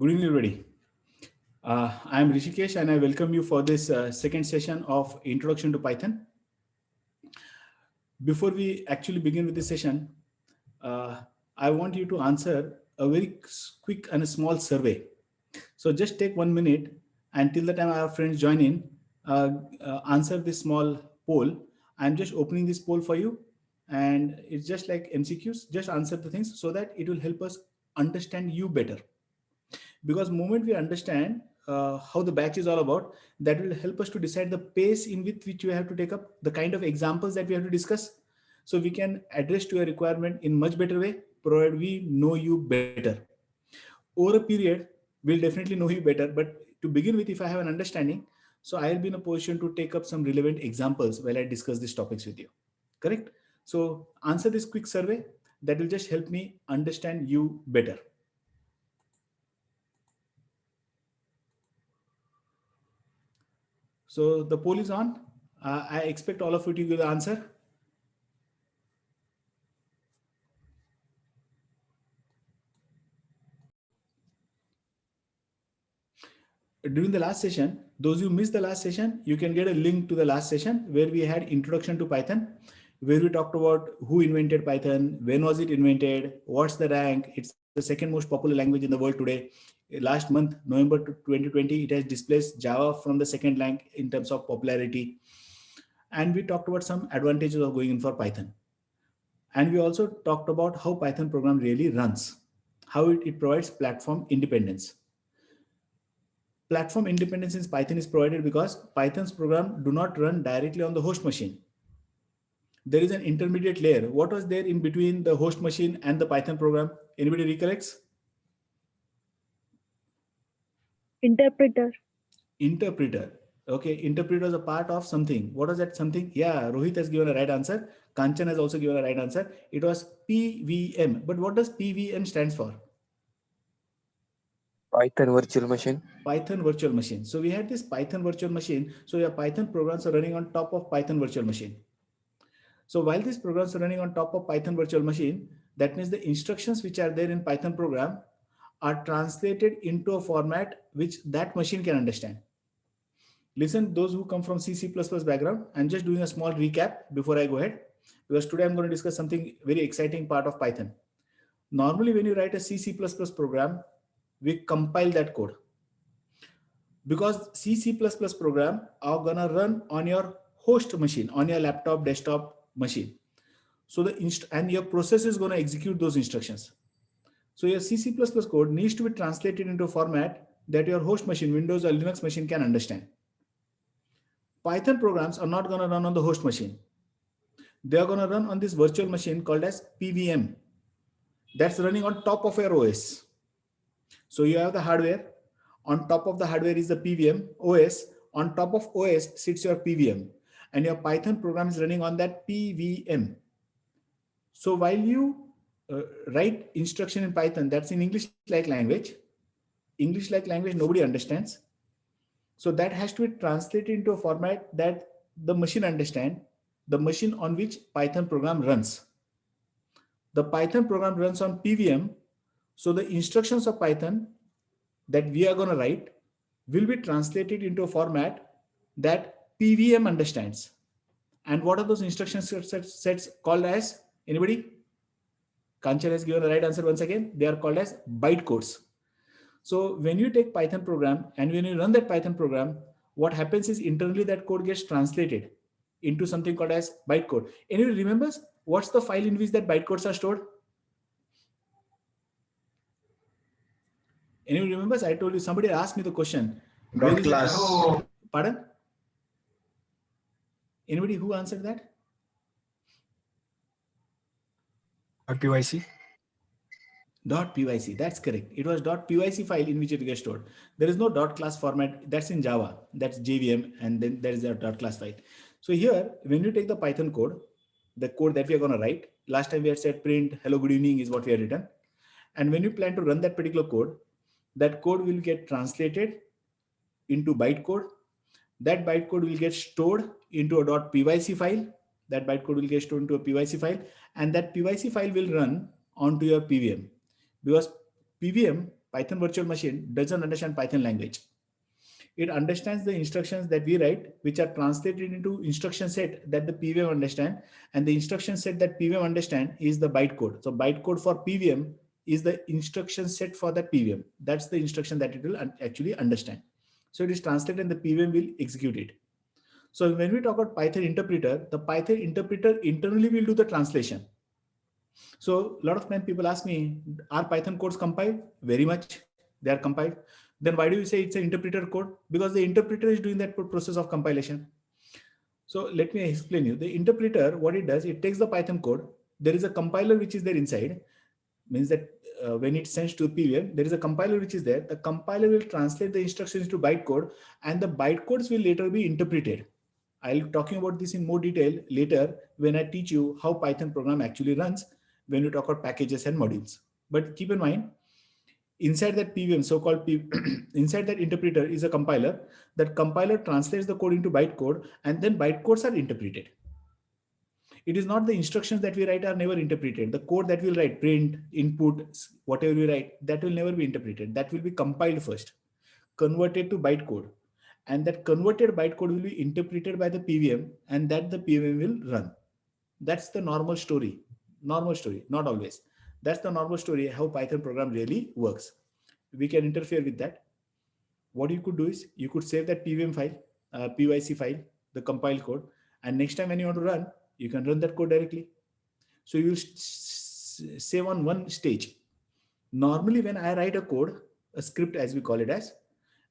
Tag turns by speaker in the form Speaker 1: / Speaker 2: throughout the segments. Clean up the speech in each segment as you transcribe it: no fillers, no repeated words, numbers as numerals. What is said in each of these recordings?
Speaker 1: Good evening, everybody. I am Rishikesh and I welcome you for this second session of Introduction to Python. Before we actually begin with this session, uh, I want you to answer a very quick and a small survey. So just take 1 minute and till the time our friends join in, answer this small poll. I'm just opening this poll for you and it's just like MCQs, just answer the things so that it will help us understand you better. Because moment we understand how the batch is all about, that will help us to decide the pace in which we have to take up, the kind of examples that we have to discuss, so we can address to your requirement in much better way, provided we know you better. Over a period, we'll definitely know you better, but to begin with, if I have an understanding, so I'll be in a position to take up some relevant examples while I discuss these topics with you. Correct? So answer this quick survey, that will just help me understand you better. So the poll is on. I expect all of you to give the answer. During the last session, those who missed the last session, you can get a link to the last session where we had introduction to Python, where we talked about who invented Python, when was it invented, what's the rank. It's the second most popular language in the world today. Last month, November 2020, it has displaced Java from the second rank in terms of popularity. And we talked about some advantages of going in for Python. And we also talked about how Python program really runs, how it provides platform independence. Platform independence in Python is provided because Python's program do not run directly on the host machine. There is an intermediate layer. What was there in between the host machine and the Python program? Anybody recollects?
Speaker 2: Interpreter.
Speaker 1: Interpreter. Okay, interpreter is a part of something. What was that something? Yeah, Rohit has given a right answer. Kanchan has also given a right answer. It was PVM. But what does PVM stands for?
Speaker 3: Python virtual machine.
Speaker 1: Python virtual machine. So we had this Python virtual machine. So your Python programs are running on top of Python virtual machine. So while these programs are running on top of Python virtual machine, that means the instructions which are there in Python program are translated into a format which that machine can understand. Listen, those who come from C++ background, I'm just doing a small recap before I go ahead, because today I'm going to discuss something very exciting part of Python. Normally, when you write a C++ program, we compile that code. Because C++ program are gonna run on your host machine, on your laptop, desktop machine. So and your process is going to execute those instructions. So your C++ code needs to be translated into a format that your host machine, Windows or Linux machine, can understand. Python programs are not going to run on the host machine. They are going to run on this virtual machine called as PVM. That's running on top of your OS. So you have the hardware. On top of the hardware is the PVM OS. On top of OS sits your PVM. And your Python program is running on that PVM. So while you write instruction in Python, that's in English-like language. English-like language nobody understands. So that has to be translated into a format that the machine understands, the machine on which Python program runs. The Python program runs on PVM. So the instructions of Python that we are going to write will be translated into a format that PVM understands. And what are those instruction sets called as? Anybody? Kanchan has given the right answer once again. They are called as bytecodes. So when you take Python program and when you run that Python program, what happens is internally that code gets translated into something called as bytecode. Anybody remembers what's the file in which that bytecodes are stored? Anybody remembers? I told you, somebody asked me the question.
Speaker 4: Dot class.
Speaker 1: Pardon? Anybody who answered that?
Speaker 4: .pyc.
Speaker 1: .pyc, that's correct. It was .pyc file in which it gets stored. There is no .class format. That's in Java. That's JVM, and then there is a .class file. So here, when you take the Python code, the code that we are going to write, last time we had said print hello good evening is what we had written. And when you plan to run that particular code, that code will get translated into bytecode. That bytecode will get stored into a .pyc file. That bytecode will get stored into a PYC file, and that PYC file will run onto your PVM. Because PVM Python virtual machine doesn't understand Python language. It understands the instructions that we write, which are translated into instruction set that the PVM understand. And the instruction set that PVM understand is the bytecode. So bytecode for PVM is the instruction set for that PVM. That's the instruction that it will actually understand. So it is translated and the PVM will execute it. So when we talk about Python interpreter, the Python interpreter internally will do the translation. So a lot of times people ask me, are Python codes compiled? Very much, they are compiled. Then why do you say it's an interpreter code? Because the interpreter is doing that process of compilation. So let me explain you. The interpreter, what it does, it takes the Python code. There is a compiler which is there inside. Means that when it sends to PVM, there is a compiler which is there. The compiler will translate the instructions to bytecode, and the bytecodes will later be interpreted. I'll be talking about this in more detail later when I teach you how Python program actually runs when you talk about packages and modules. But keep in mind, inside that PVM, so-called inside that interpreter is a compiler. That compiler translates the code into bytecode, and then bytecodes are interpreted. It is not the instructions that we write are never interpreted. The code that we'll write, print, input, whatever we write, that will never be interpreted. That will be compiled first, converted to bytecode. And that converted bytecode will be interpreted by the PVM, and that the PVM will run. That's the normal story. Normal story, not always. That's the normal story, how Python program really works. We can interfere with that. What you could do is you could save that PVM file, PYC file, the compiled code. And next time when you want to run, you can run that code directly. So you save on one stage. Normally when I write a code, a script as we call it as,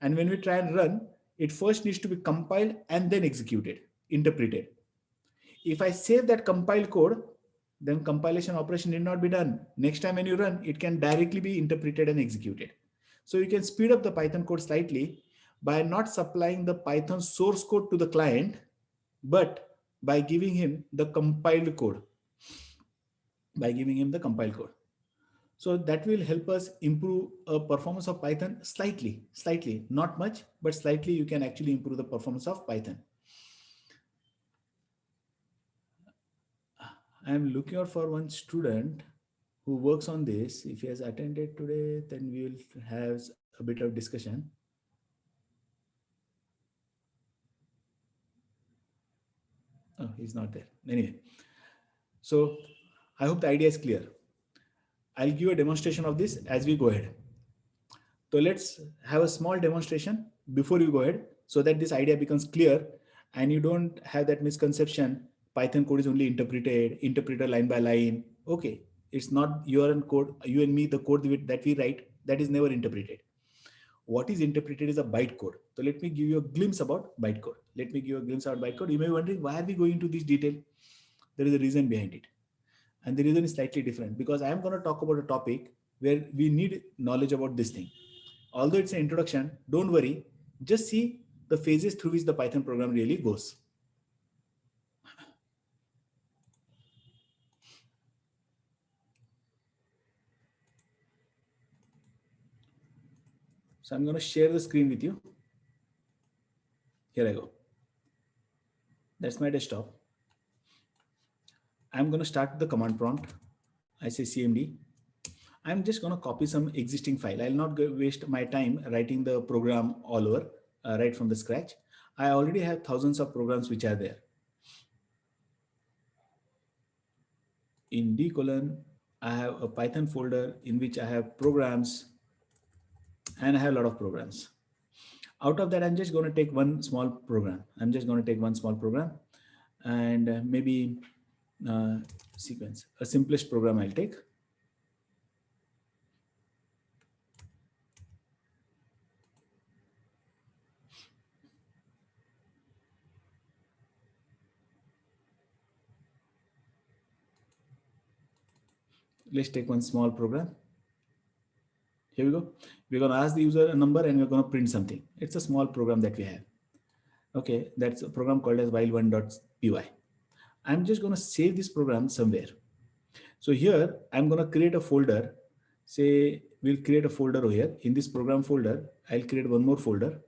Speaker 1: and when we try and run, it first needs to be compiled and then executed, interpreted. If I save that compiled code, then compilation operation need not be done. Next time when you run, it can directly be interpreted and executed. So you can speed up the Python code slightly by not supplying the Python source code to the client, but by giving him the compiled code. By giving him the compiled code. So that will help us improve performance of Python slightly, not much, but slightly you can actually improve the performance of Python. I'm looking out for one student who works on this. If he has attended today, then we will have a bit of discussion. Oh, he's not there. Anyway, so I hope the idea is clear. I'll give a demonstration of this as we go ahead. So let's have a small demonstration before you go ahead so that this idea becomes clear and you don't have that misconception. Python code is only interpreted line by line. Okay, it's not your own code, you and me, the code that we write, that is never interpreted. What is interpreted is a bytecode. So let me give you a glimpse about bytecode. Let me give you a glimpse about bytecode. You may be wondering, why are we going into this detail? There is a reason behind it. And the reason is slightly different because I am going to talk about a topic where we need knowledge about this thing. Although it's an introduction, don't worry, just see the phases through which the Python program really goes. So I'm going to share the screen with you. Here I go. That's my desktop. I'm going to start the command prompt. I say CMD. I'm just going to copy some existing file. I'll not waste my time writing the program all over right from the scratch. I already have thousands of programs which are there. In D:, I have a Python folder in which I have programs and I have a lot of programs. Out of that, I'm just going to take one small program. I'm just going to take one small program and maybe sequence, a simplest program I'll take. Let's take one small program. Here we go. We're going to ask the user a number and we're going to print something. It's a small program that we have. Okay, that's a program called as while1.py. I'm just going to save this program somewhere. So here I'm going to create a folder. Say we'll create a folder over here. In this program folder, I'll create one more folder.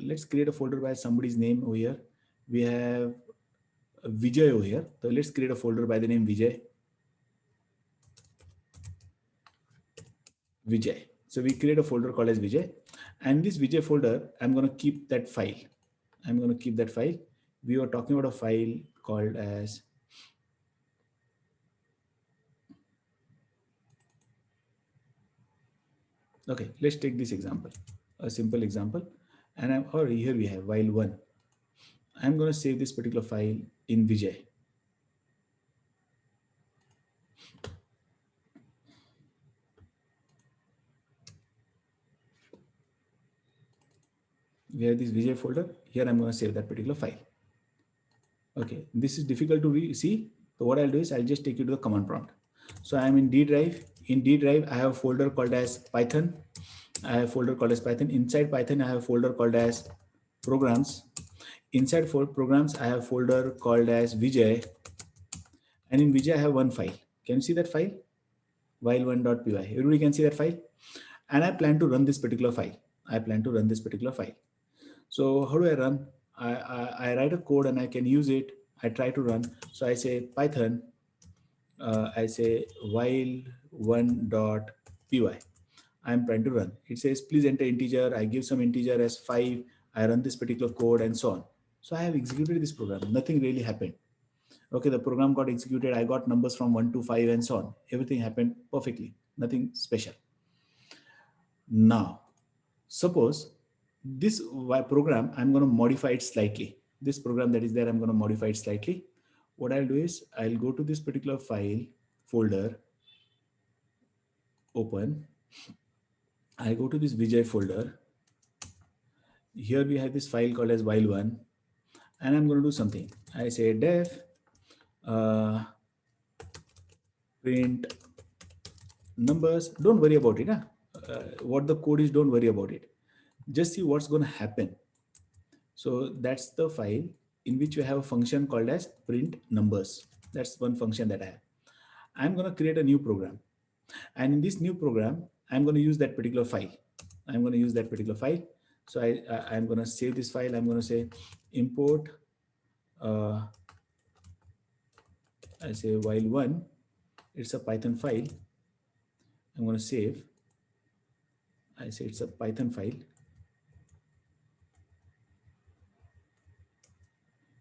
Speaker 1: Let's create a folder by somebody's name over here. We have Vijay over here. So let's create a folder by the name Vijay. Vijay. So we create a folder called as Vijay, and this Vijay folder, I'm going to keep that file. I'm going to keep that file. We were talking about a file called as okay. Let's take this example, a simple example, and here we have while one. I'm going to save this particular file in Vijay. We have this Vijay folder. Here I'm going to save that particular file. Okay, this is difficult to see. So what I'll do is I'll just take you to the command prompt. So I'm in D drive. In D drive, I have a folder called as Python. I have a folder called as Python. Inside Python, I have a folder called as programs. Inside programs, I have a folder called as Vijay. And in Vijay, I have one file. Can you see that file? While1.py. Everybody can see that file. And I plan to run this particular file. I plan to run this particular file. So how do I run? I write a code and I can use it. I try to run. So I say Python. I say while1.py. I'm trying to run. It says, please enter integer. I give some integer as 5. I run this particular code and so on. So I have executed this program. Nothing really happened. Okay, the program got executed. I got numbers from 1 to 5 and so on. Everything happened perfectly. Nothing special. Now, suppose this program, I'm going to modify it slightly. This program that is there, I'm going to modify it slightly. What I'll do is I'll go to this particular file folder, open. I go to this Vijay folder. Here we have this file called as while1, and I'm going to do something. I say def print numbers. Don't worry about it. What the code is, don't worry about it. Just see what's going to happen. So that's the file in which you have a function called as print numbers. That's one function that I have. I'm going to create a new program. And in this new program, I'm going to use that particular file. I'm going to use that particular file. So I'm going to save this file. I'm going to say import. I say while1. It's a Python file. I'm going to save. I say it's a Python file.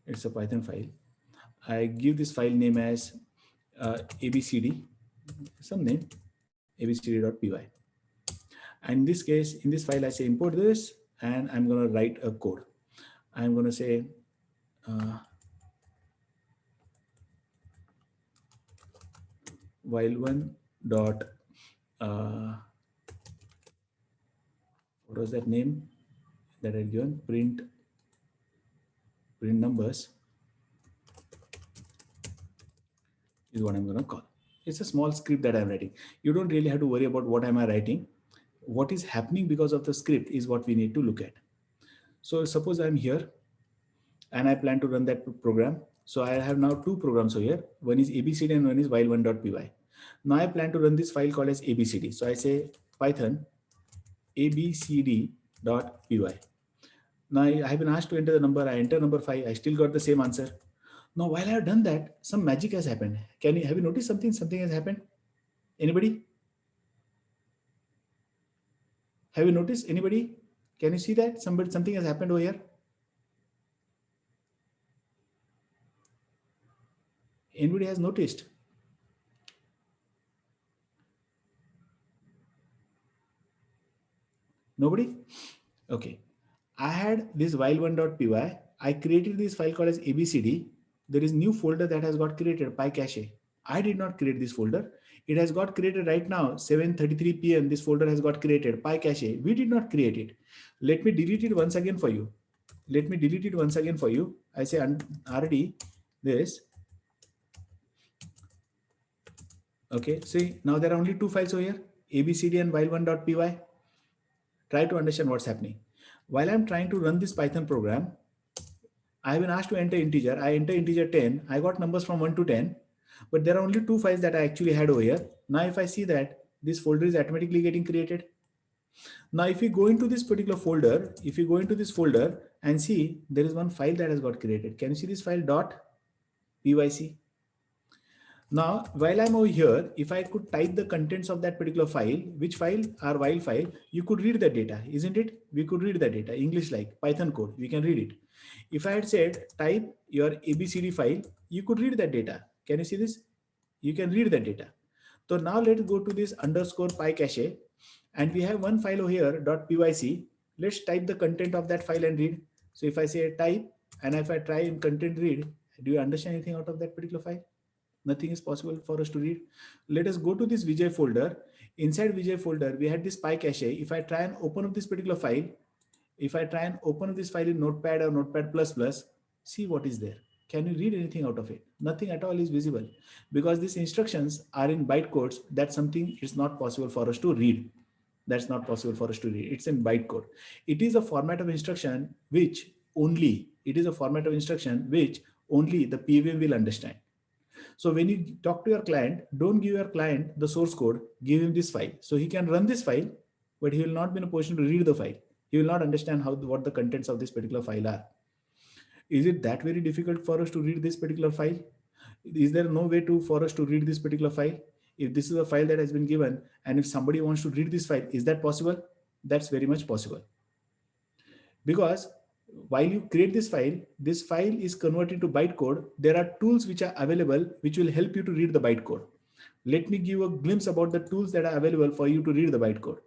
Speaker 1: It's a Python file. I give this file name as abcd, some name, abcd.py. And in this case, in this file, I say import this, and I'm going to write a code. I'm going to say while1 dot what was that name that I given? Print numbers is what I'm going to call. It's a small script that I'm writing. You don't really have to worry about what am I writing. What is happening because of the script is what we need to look at. So suppose I'm here and I plan to run that program. So I have now two programs over here. One is abcd and one is while1.py. Now I plan to run this file called as abcd. So I say Python abcd.py. Now I have been asked to enter the number. I enter number 5. I still got the same answer. Now, while I have done that, some magic has happened. Have you noticed something? Something has happened. Anybody? Have you noticed? Anybody? Can you see that something has happened over here? Anybody has noticed? Nobody? Okay. I had this while1.py. I created this file called as abcd. There is new folder that has got created, PyCache. I did not create this folder. It has got created right now, 7:33 p.m. This folder has got created, PyCache. We did not create it. Let me delete it once again for you. Let me delete it once again for you. I say rd this. Okay, see, now there are only two files over here, abcd and while1.py. Try to understand what's happening. While I'm trying to run this Python program, I have been asked to enter integer. I enter integer 10. I got numbers from 1 to 10, but there are only two files that I actually had over here. Now, if I see that this folder is automatically getting created. Now, if you go into this particular folder, if you go into this folder and see, there is one file that has got created. Can you see this file .pyc? Now, while I'm over here, if I could type the contents of that particular file, which file or while file, you could read the data, isn't it? We could read the data, English like Python code, we can read it. If I had said type your ABCD file, you could read that data. Can you see this? You can read that data. So now let's go to this underscore PyCache, and we have one file over here, .pyc. Let's type the content of that file and read. So if I say type, and if I try in content read, do you understand anything out of that particular file? Nothing is possible for us to read. Let us go to this Vijay folder. Inside Vijay folder, we had this PyCache. If I try and open up this particular file, if I try and open up this file in Notepad or Notepad++, see what is there. Can you read anything out of it? Nothing at all is visible, because these instructions are in bytecodes. That's something is not possible for us to read. That's not possible for us to read. It's in bytecode. It is a format of instruction which only, it is a format of instruction which only the PWM will understand. So when you talk to your client, don't give your client the source code, give him this file. So he can run this file, but he will not be in a position to read the file. He will not understand what the contents of this particular file are. Is it that very difficult for us to read this particular file? Is there no way for us to read this particular file? If this is a file that has been given, and if somebody wants to read this file, is that possible? That's very much possible. Because while you create this file is converted to bytecode. There are tools which are available which will help you to read the bytecode. Let me give a glimpse about the tools that are available for you to read the bytecode.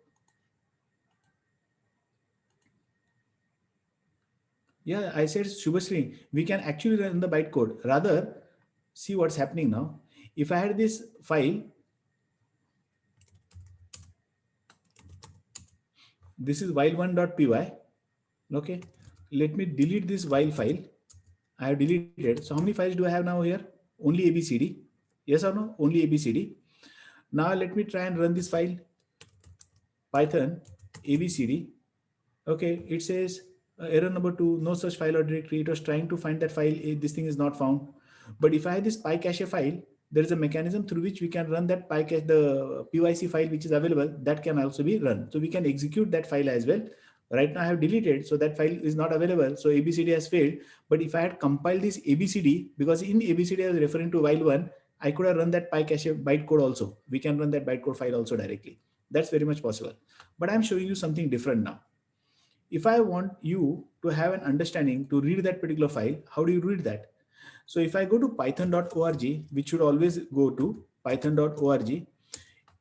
Speaker 1: Yeah, I said, Shubhashree, we can actually run the bytecode. Rather, see what's happening now. If I had this file, this is while1.py. Okay, let me delete this while file. I have deleted. So how many files do I have now here? Only ABCD. Yes or no? Only ABCD. Now let me try and run this file. Python ABCD. Okay, it says error number 2, no such file or directory. It was trying to find that file. This thing is not found. But if I have this PyCache file, there is a mechanism through which we can run that PyCache, the PYC file which is available, that can also be run. So we can execute that file as well. Right now I have deleted, so that file is not available. So ABCD has failed. But if I had compiled this ABCD, because in ABCD I was referring to while one, I could have run that PyCache bytecode also. We can run that bytecode file also directly. That's very much possible. But I'm showing you something different now. If I want you to have an understanding to read that particular file, how do you read that? So if I go to python.org, which should always go to python.org,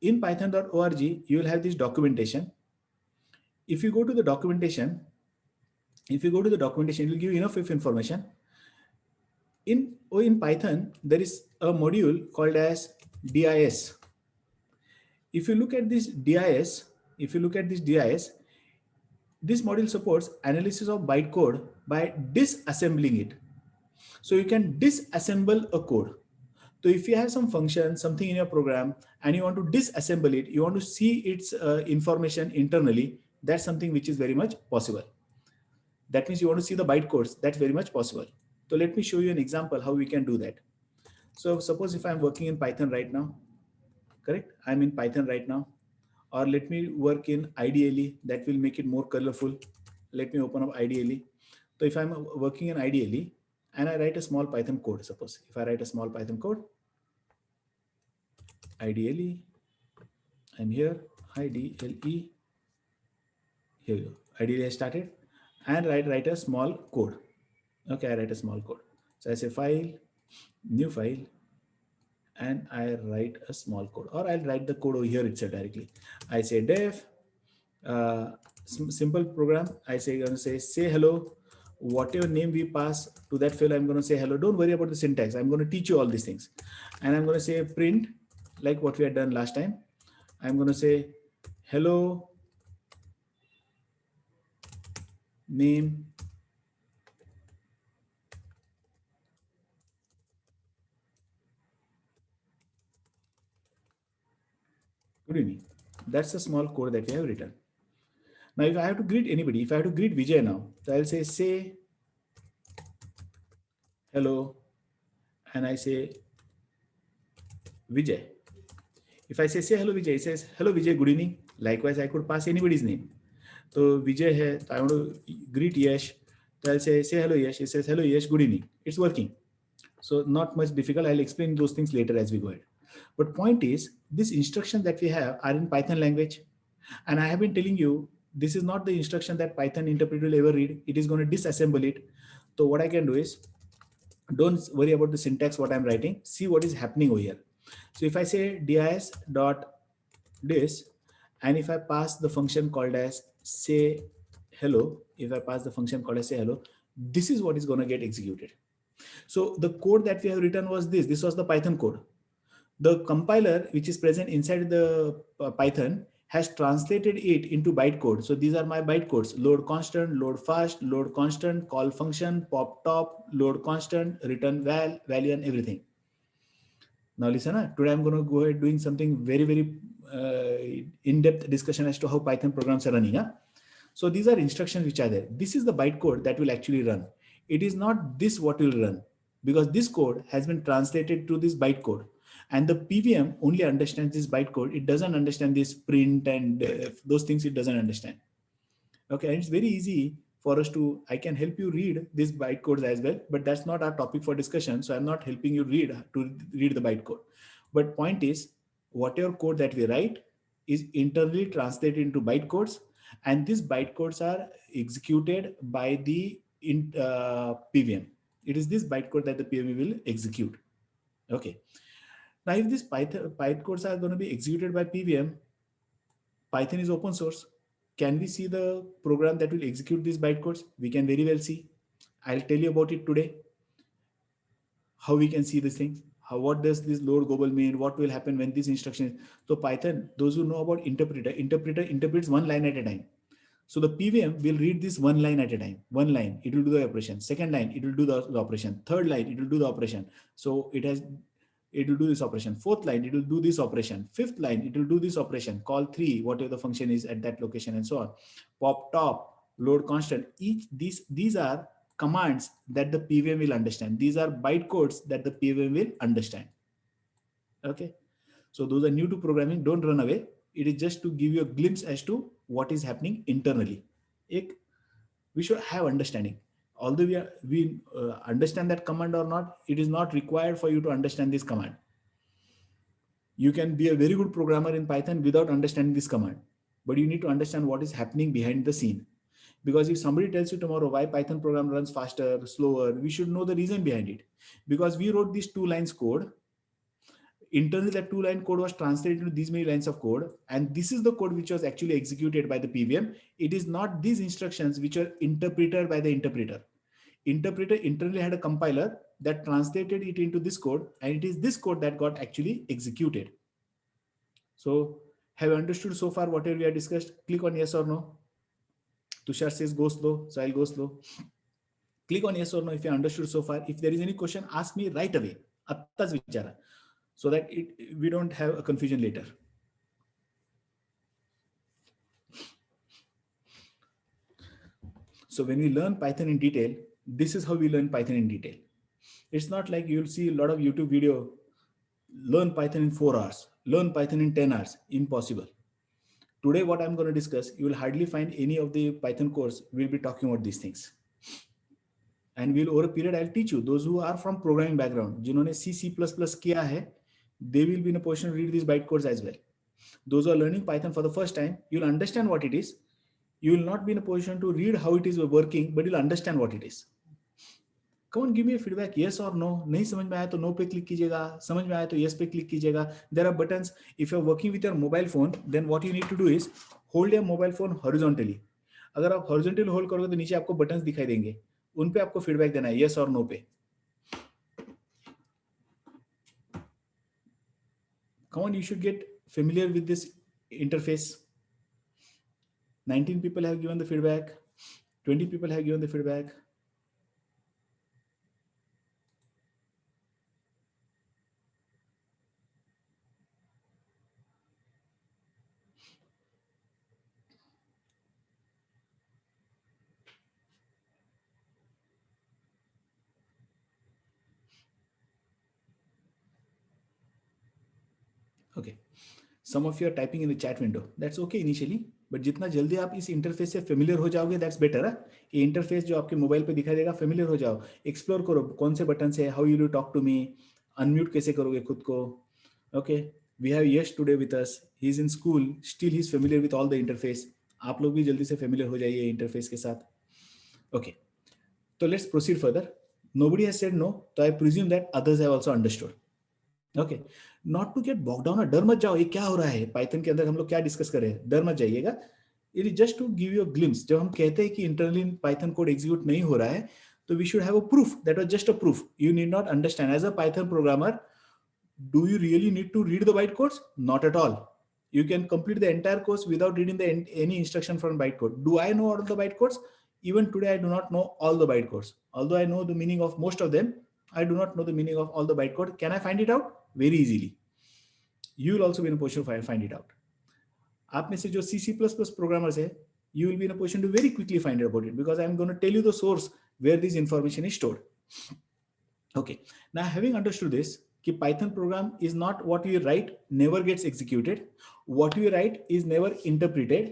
Speaker 1: in python.org, you will have this documentation. If you go to the documentation, it will give enough of information. In Python, there is a module called as DIS. If you look at this DIS, this module supports analysis of bytecode by disassembling it. So you can disassemble a code. So if you have some function, something in your program, and you want to disassemble it, you want to see its information internally, that's something which is very much possible. That means you want to see the bytecodes, that's very much possible. So let me show you an example how we can do that. So suppose if I'm working in Python right now, correct? I'm in Python right now. Or let me work in IDLE, that will make it more colorful. Let me open up IDLE. So if I'm working in IDLE and I write a small Python code, suppose if I write a small Python code, IDLE, I'm here, IDLE, here you go. IDLE has started, and write a small code. Okay, I write a small code. So I say file, new file, and I write a small code, or I'll write the code over here itself directly. I say def, simple program. I say, going to say hello, whatever name we pass to that file, I'm going to say hello. Don't worry about the syntax. I'm going to teach you all these things. And I'm going to say print, like what we had done last time. I'm going to say hello name good evening. That's a small code that we have written. Now, if I have to greet anybody, if I have to greet Vijay now, so I'll say hello, and I say Vijay. If I say hello Vijay, it says hello Vijay, good evening. Likewise, I could pass anybody's name. So Vijay hai, I want to greet Yash. So I'll say hello Yash. It says hello Yash, good evening. It's working. So not much difficult. I'll explain those things later as we go ahead. But point is, these instructions that we have are in Python language. And I have been telling you, this is not the instruction that Python interpreter will ever read. It is going to disassemble it. So what I can do is, don't worry about the syntax, what I'm writing. See what is happening over here. So if I say dis dot dis, and if I pass the function called as say hello, if I pass the function called as say hello, this is what is going to get executed. So the code that we have written was this. This was the Python code. The compiler, which is present inside the Python, has translated it into bytecode. So these are my bytecodes: load constant, load fast, load constant, call function, pop top, load constant, return val, value, and everything. Now listen, today I'm going to go ahead doing something very, very in-depth discussion as to how Python programs are running. So these are instructions which are there. This is the bytecode that will actually run. It is not this what will run, because this code has been translated to this bytecode. And the PVM only understands this bytecode. It doesn't understand this print and those things it doesn't understand. Okay, and it's very easy for us to, I can help you read these bytecodes as well, but that's not our topic for discussion. So I'm not helping you read the bytecode. But point is, whatever code that we write is internally translated into bytecodes, and these bytecodes are executed by the PVM. It is this bytecode that the PVM will execute. Okay. Now, if these bytecodes are going to be executed by PVM, Python is open source. Can we see the program that will execute these bytecodes? We can very well see. I'll tell you about it today. How we can see these things. What does this load global mean? What will happen when this instruction? So Python, those who know about interpreter interprets one line at a time. So the PVM will read this one line at a time. One line, it will do the operation. Second line, it will do the operation. Third line, it will do the operation. So it will do this operation. Fourth line, it will do this operation. Fifth line, it will do this operation. Call 3, whatever the function is at that location, and so on. Pop top, load constant. These are commands that the PVM will understand. These are bytecodes that the PVM will understand. Okay. So those are new to programming. Don't run away. It is just to give you a glimpse as to what is happening internally. We should have understanding. Although we understand that command or not, it is not required for you to understand this command. You can be a very good programmer in Python without understanding this command, but you need to understand what is happening behind the scene. Because if somebody tells you tomorrow why Python program runs faster, slower, we should know the reason behind it. Because we wrote these 2 lines code. Internally, that 2-line code was translated into these many lines of code, and this is the code which was actually executed by the PVM. It is not these instructions which are interpreted by the interpreter. Interpreter internally had a compiler that translated it into this code, and it is this code that got actually executed. So have you understood so far whatever we have discussed? Click on yes or no. Tushar says go slow, so I'll go slow. Click on yes or no if you understood so far. If there is any question, ask me right away. Attas vichara. So that we don't have a confusion later. So when we learn Python in detail, this is how we learn Python in detail. It's not like you'll see a lot of YouTube video, learn Python in 4 hours, learn Python in 10 hours, impossible. Today, what I'm going to discuss, you will hardly find any of the Python course will be talking about these things. And we'll over a period, I'll teach you, those who are from programming background, जिन्होंने C++ किया है, they will be in a position to read these bytecodes as well. Those who are learning Python for the first time, you'll understand what it is. You will not be in a position to read how it is working, but you'll understand what it is. Come on, give me a feedback, yes or no. नहीं समझ में आया तो no पे click कीजिएगा, समझ में आया तो yes पे click कीजिएगा. There are buttons. If you're working with your mobile phone, then what you need to do is hold your mobile phone horizontally. अगर आप horizontal hold करोगे तो नीचे आपको buttons दिखाई देंगे. उन पे आपको feedback देना है, yes or no पे. Come on, you should get familiar with this interface. 19 people have given the feedback. 20 people have given the feedback. Okay. Some of you are typing in the chat window. That's okay initially. But जितना जल्दी आप इस interface से familiar हो जाओगे that's better है। ये interface जो आपके मोबाइल पे दिखाई देगा, फेमिलियर हो जाओ, एक्सप्लोर करो कौन से बटन से, how you talk to me, unmute कैसे करोगे खुद को। Okay, we have Yash today with us, he is in school, still he is familiar with all the interface. आप लोग भी जल्दी से फेमिलियर हो जाइए इंटरफेस के साथ। ओके, तो let's proceed further. Nobody has said no, so I presume that others have also understood. Okay, not to get bogged down, डर मत जाओ ये क्या हो रहा है पाइथन के अंदर, हम लोग क्या डिस्कस कर रहे हैं, डर मत जाइएगा। It is just to give you a glimpse. जब हम कहते हैं कि इंटरनली पाइथन कोड एग्जीक्यूट नहीं हो रहा है, तो we should have a proof, that was just a proof. You need not understand as a Python programmer, do you really need to read the bytecodes? Not at all. You can complete the entire course without reading any instruction from bytecode. Do I know all the bytecodes? Even today, I do not know all the bytecodes. Although I know the meaning of most of them, I do not know the meaning of all the bytecode. Can I find it out? Very easily. You will also be in a position to find it out. आप में से जो C++ programmers है, you will be in a position to very quickly find out about it, because I am going to tell you the source where this information is stored. Okay, now having understood this, कि Python program is not what you write never gets executed. What you write is never interpreted.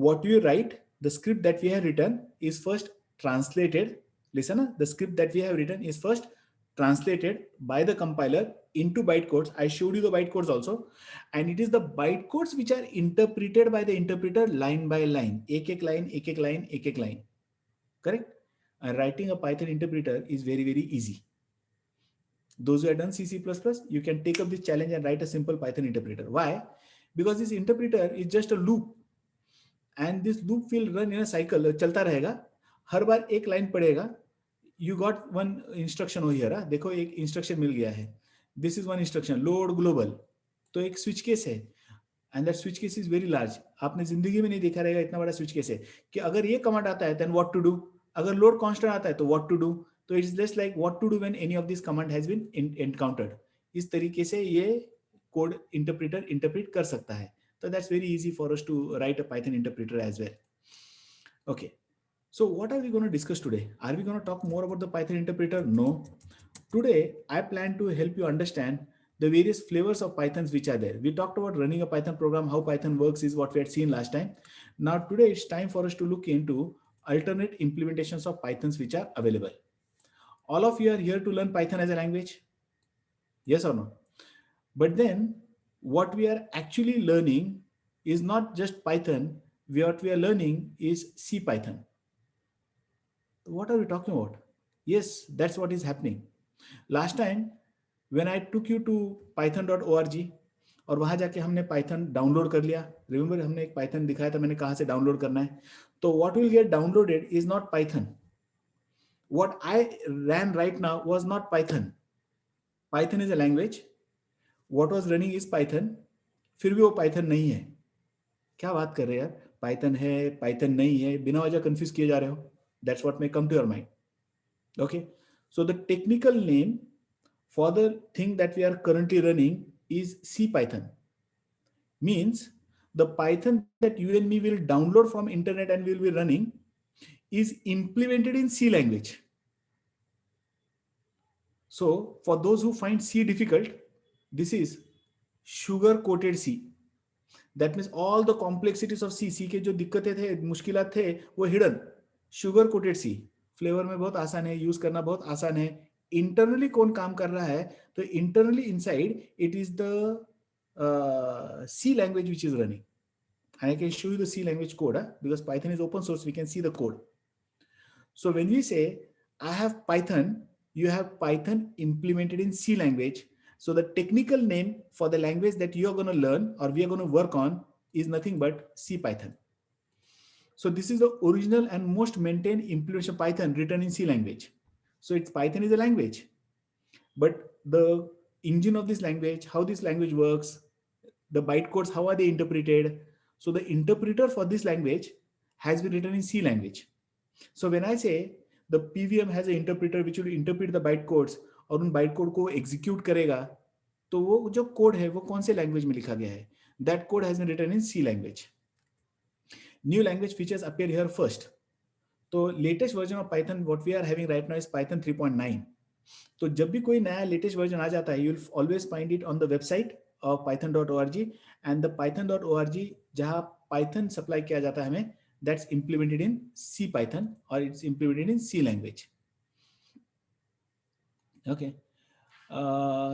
Speaker 1: What you write, the script that we have written is first translated. Listen, the script that we have written is first translated by the compiler into bytecodes. I showed you the bytecodes also, and it is the bytecodes which are interpreted by the interpreter line by line. एक line, एक line, एक line. Correct? And writing a Python interpreter is very, very easy. Those who have done C++, you can take up this challenge and write a simple Python interpreter. Why? Because this interpreter is just a loop, and this loop will run in a cycle. चलता रहेगा, हर बार एक line पढ़ेगा. You got one instruction over here. देखो एक instruction मिल गया है. This is one instruction, load global. तो एक switch case है, and that switch case is very large. आपने जिंदगी में नहीं देखा रहेगा इतना बड़ा switch case है कि अगर ये command आता है then what to do, अगर load constant आता है तो what to do. तो it's just like what to do when any of this command has been encountered. इस तरीके से ये कोड इंटरप्रेटर इंटरप्रेट कर सकता है. तो that's very easy for us to write a Python interpreter as well. Okay, so what are we gonna discuss today? Are we gonna talk more about the Python interpreter? No. Today I plan to help you understand the various flavors of Pythons which are there. We talked about running a Python program, how Python works is what we had seen last time. Now today it's time for us to look into alternate implementations of Pythons which are available. All of you are here to learn Python as a language? Yes or no? But then what we are actually learning is not just Python. What we are learning is C Python. What are we talking about? Yes, that's what is happening. Last time when I took you to python.org और वहां जाके हमने Python download कर लिया. Remember हमने एक Python दिखाया था, मैंने कहां से डाउनलोड करना है. तो what will get downloaded is not Python. What I ran right now was not Python. Python is a language. What was running is Python. फिर भी वो Python नहीं है. क्या बात कर रहे हैं यार? Python है, Python नहीं है, बिना वजह कंफ्यूज किए जा रहे हो. That's what may come to your mind. Okay. So the technical name for the thing that we are currently running is C Python. Means the Python that you and me will download from internet and will be running is implemented in C language. So for those who find C difficult, this is sugar coated C. That means all the complexities of C, C के जो दिक्कतें थे, मुश्किलात थे, वो hidden. Sugar coated C. Flavour में बहुत आसान है, यूज करना बहुत आसान है. इंटरनली कौन काम कर रहा है? तो internally inside it is the C language which is running. And I can show you the C language code because Python is open source. We can see the code. So when we say I have Python, you have Python implemented in C language. So the technical name for the language that you are going to learn or we are going to work on is nothing but C Python. So this is the original and most maintained implementation of Python written in C language. So it's Python is a language, but the engine of this language, how this language works, the bytecodes, how are they interpreted? So the interpreter for this language has been written in C language. So when I say the PVM has an interpreter which will interpret the bytecodes और उन bytecode को execute करेगा, तो वो जो code है वो कौन से language में लिखा गया है? That code has been written in C language. New language features appear here first. तो latest version of Python what we are having right now is Python 3.9. तो जब भी कोई नया latest version आ जाता है, you will always find it on the website of python.org and the python.org जहाँ Python supply किया जाता है हमें, that's implemented in C Python और it's implemented in C language. Okay.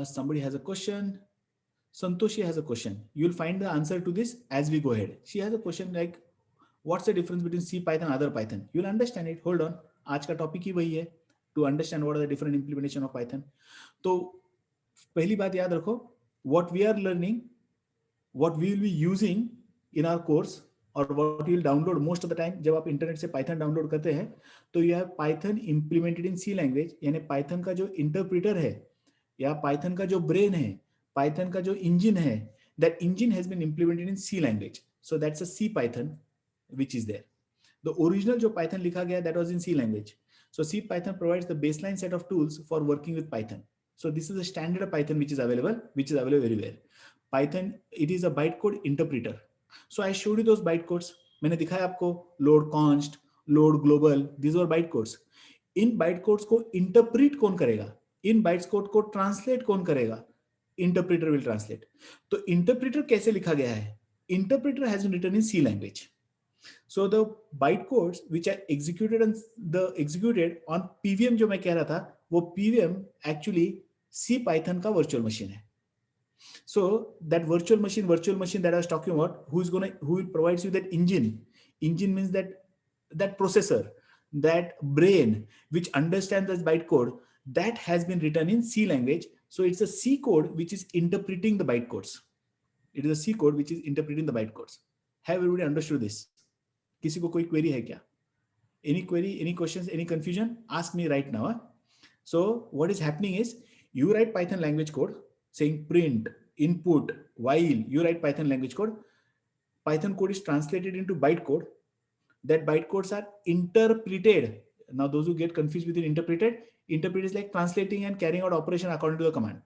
Speaker 1: Somebody has a question. Santoshi has a question. You'll find the answer to this as we go ahead. She has a question like, what's the difference between C Python and other Python? You'll understand it. Hold on. आज का topic ही वही है, to understand what are the different implementation of Python. तो पहली बात याद रखो, what we are learning, what we will be using in our course और what you will download most of the time. जब आप इंटरनेट से पाइथन डाउनलोड करते हैं तो यह Python implemented in C language, यानी पाइथन का जो इंटरप्रेटर है या पाइथन का जो ब्रेन है, पाइथन का जो इंजन है, that engine has been implemented in C language. So that's a C Python which is there. The original जो Python लिखा गया that was in C language. So C Python provides the baseline set of tools for working with Python. So this is a standard Python which is available everywhere. Python, it is a bytecode interpreter. So I showed you those bytecodes. मैंने दिखाया आपको load const, load global, these are bytecodes. In bytecodes को interpret कौन करेगा? इन bytecode को translate कौन करेगा? Interpreter will translate. तो interpreter कैसे लिखा गया है? Interpreter has been written in C language. So the bytecodes which are executed on PVM जो मैं कह रहा था, वो PVM actually C Python का virtual machine है. So that virtual machine that I was talking about, who will provides you that engine? Engine means that processor, that brain which understands this bytecode, that has been written in C language. So it's a C code which is interpreting the bytecodes. It is a C code which is interpreting the bytecodes. Have everybody understood this? किसी को कोई query है क्या? Any query, any questions, any confusion? Ask me right now. So what is happening is, you write Python language code saying print, input, while you write Python language code. Python code is translated into bytecode. That bytecodes are interpreted. Now those who get confused with interpreted is like translating and carrying out operation according to the command.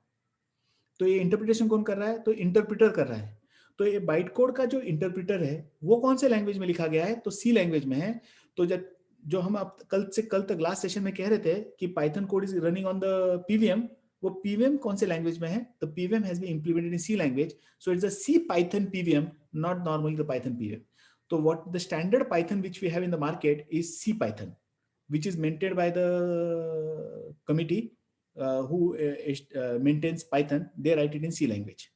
Speaker 1: तो ये interpretation कौन कर रहा है? तो interpreter कर रहा है. तो ये bytecode का जो interpreter है वो कौन से लैंग्वेज में लिखा गया है? तो C लैंग्वेज में है. तो जो हम आप कल तक लास्ट सेशन में कह रहे थे कि Python code is running on the PVM, वो PVM कौन से लैंग्वेज में है? तो PVM has been implemented in C language, so it's a C Python PVM, not normally the Python PVM. So what the standard Python which we have in the market is C Python, which is maintained by the committee who maintains Python. They write it in C language.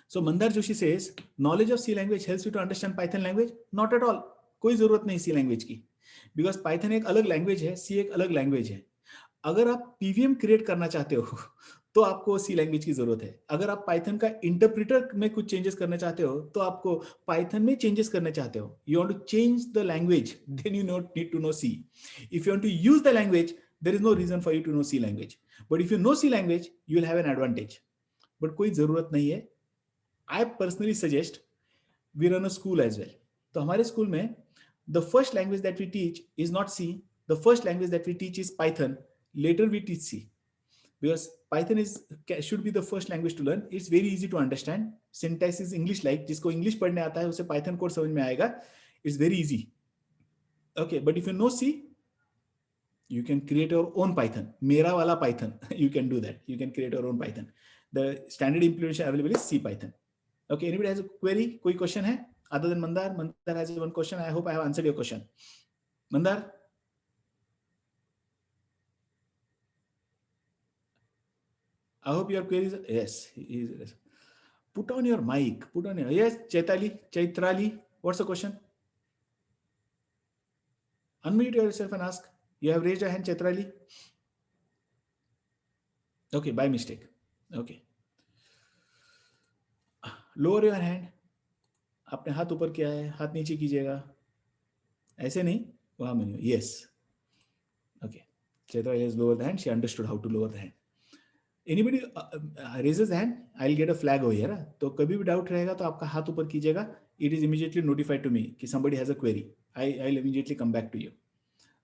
Speaker 1: So Mandar Joshi says, knowledge of C language helps you to understand Python language? Not at all. कोई जरूरत नहीं C language की, because Python एक अलग language है, C एक अलग language है. अगर आप PVM create करना चाहते हो तो आपको C language की जरूरत है. अगर आप Python का interpreter में कुछ changes करना चाहते हो तो आपको Python में changes करना चाहते हो. You want to change the language, then you need to know C. If you want to use the language, there is no reason for you to know C language. But if you know C language, you will have an advantage. But कोई जरूरत नहीं है. I personally suggest we run a school as well. तो हमारे school में the first language that we teach is not C. The first language that we teach is Python. Later we teach C, because Python should be the first language to learn. It's very easy to understand. Syntax is English like. जिसको English पढ़ने आता है उसे Python code समझ में आएगा. It's very easy. Okay, but if you know C, you can create your own Python. मेरा वाला Python. You can do that. You can create your own Python. The standard implementation available is C Python. Okay, anybody has a query? कोई question है? Other than Mandar? Mandar has one question. I hope I have answered your question. Mandar? I hope your queries. Yes, yes. Put on your mic. Put on your. Yes, Chaitrali. What's the question? Unmute yourself and ask. You have raised your hand, Chaitrali. Okay, by mistake. Okay. Lower your hand. आपने हाथ ऊपर किया है, हाथ नीचे कीजिएगा. ऐसे नहीं, वहां में नहीं. Yes. Okay. Chaitrali has lowered the hand. She understood how to lower the hand. Anybody raises hand, I'll get a flag over here. तो कभी भी डाउट रहेगा तो आपका हाथ ऊपर कीजिएगा. It is immediately notified to me कि somebody has a query. I'll immediately come back to you.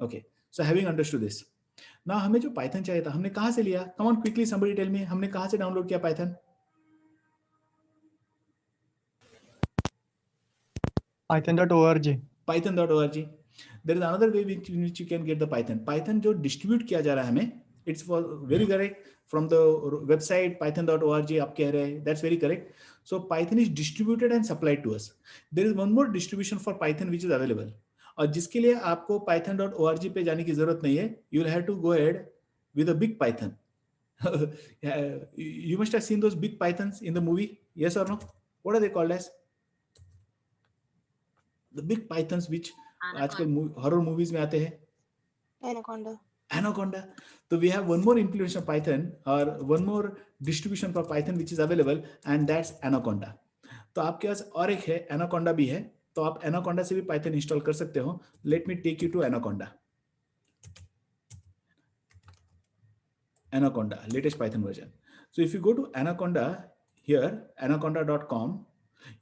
Speaker 1: Okay. So having understood this, now हमें जो Python चाहिए था, हमने कहाँ से लिया? Come on quickly, somebody tell me. हमने कहाँ से डाउनलोड किया Python?
Speaker 4: Python.org.
Speaker 1: Python.org. There is another way in which you can get the Python. Python जो distribute किया जा रहा है हमें, It's for very correct from the website python.org. आप कह रहे हैं, that's very correct. So Python is distributed and supplied to us. There is one more distribution for Python which is available. और जिसके लिए आपको python.org पे जाने की जरूरत नहीं है. You will have to go ahead with a big Python. You must have seen those big pythons in the movie, yes or no? What are they called as? The big pythons which आजकल horror movies में आते हैं.
Speaker 3: Anaconda.
Speaker 1: Anaconda. So we have one more implementation of Python or one more distribution for Python which is available, and that's Anaconda. तो आपके पास और एक है, Anaconda भी है. तो आप Anaconda से भी Python इंस्टॉल कर सकते हो. Let me take you to Anaconda. Anaconda, latest Python version. So if you go to Anaconda here, anaconda.com,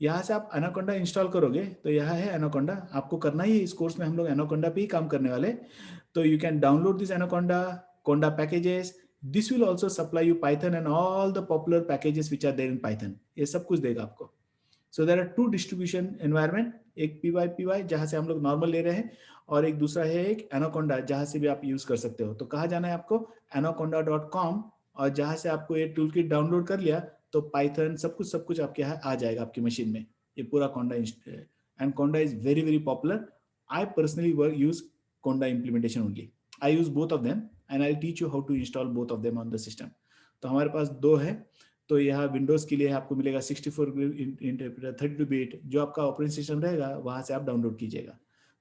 Speaker 1: यहाँ से आप Anaconda इंस्टॉल करोगे तो यहाँ है Anaconda. आपको करना ही, इस कोर्स में हम लोग Anaconda पे ही काम करने वाले. तो you can download this Anaconda, Conda packages. This will also supply you Python and all the popular packages which are there in Python. ये सब कुछ देगा आपको. So there are two distribution environment, एक PyPy जहाँ से हम लोग नॉर्मल ले रहे हैं, और एक दूसरा है एक Anaconda जहाँ से भी आप यूज कर सकते हो. तो कहाँ जाना है आपको? anaconda.com, और जहाँ से आपको ये टूल किट डाउनलोड कर लिया तो पाइथन सब कुछ आपके यहाँ आ जाएगा आपकी मशीन में. ये पूरा Conda and Conda is very very popular. I personally use Conda implementation only. I use both of them and I'll teach you how to install both of them on the system. तो हमारे पास दो है. तो यहाँ Windows के लिए आपको मिलेगा 64 इंटरप्रेटर 32 बिट, जो आपका ऑपरेटिंग सिस्टम रहेगा वहां से आप डाउनलोड कीजिएगा.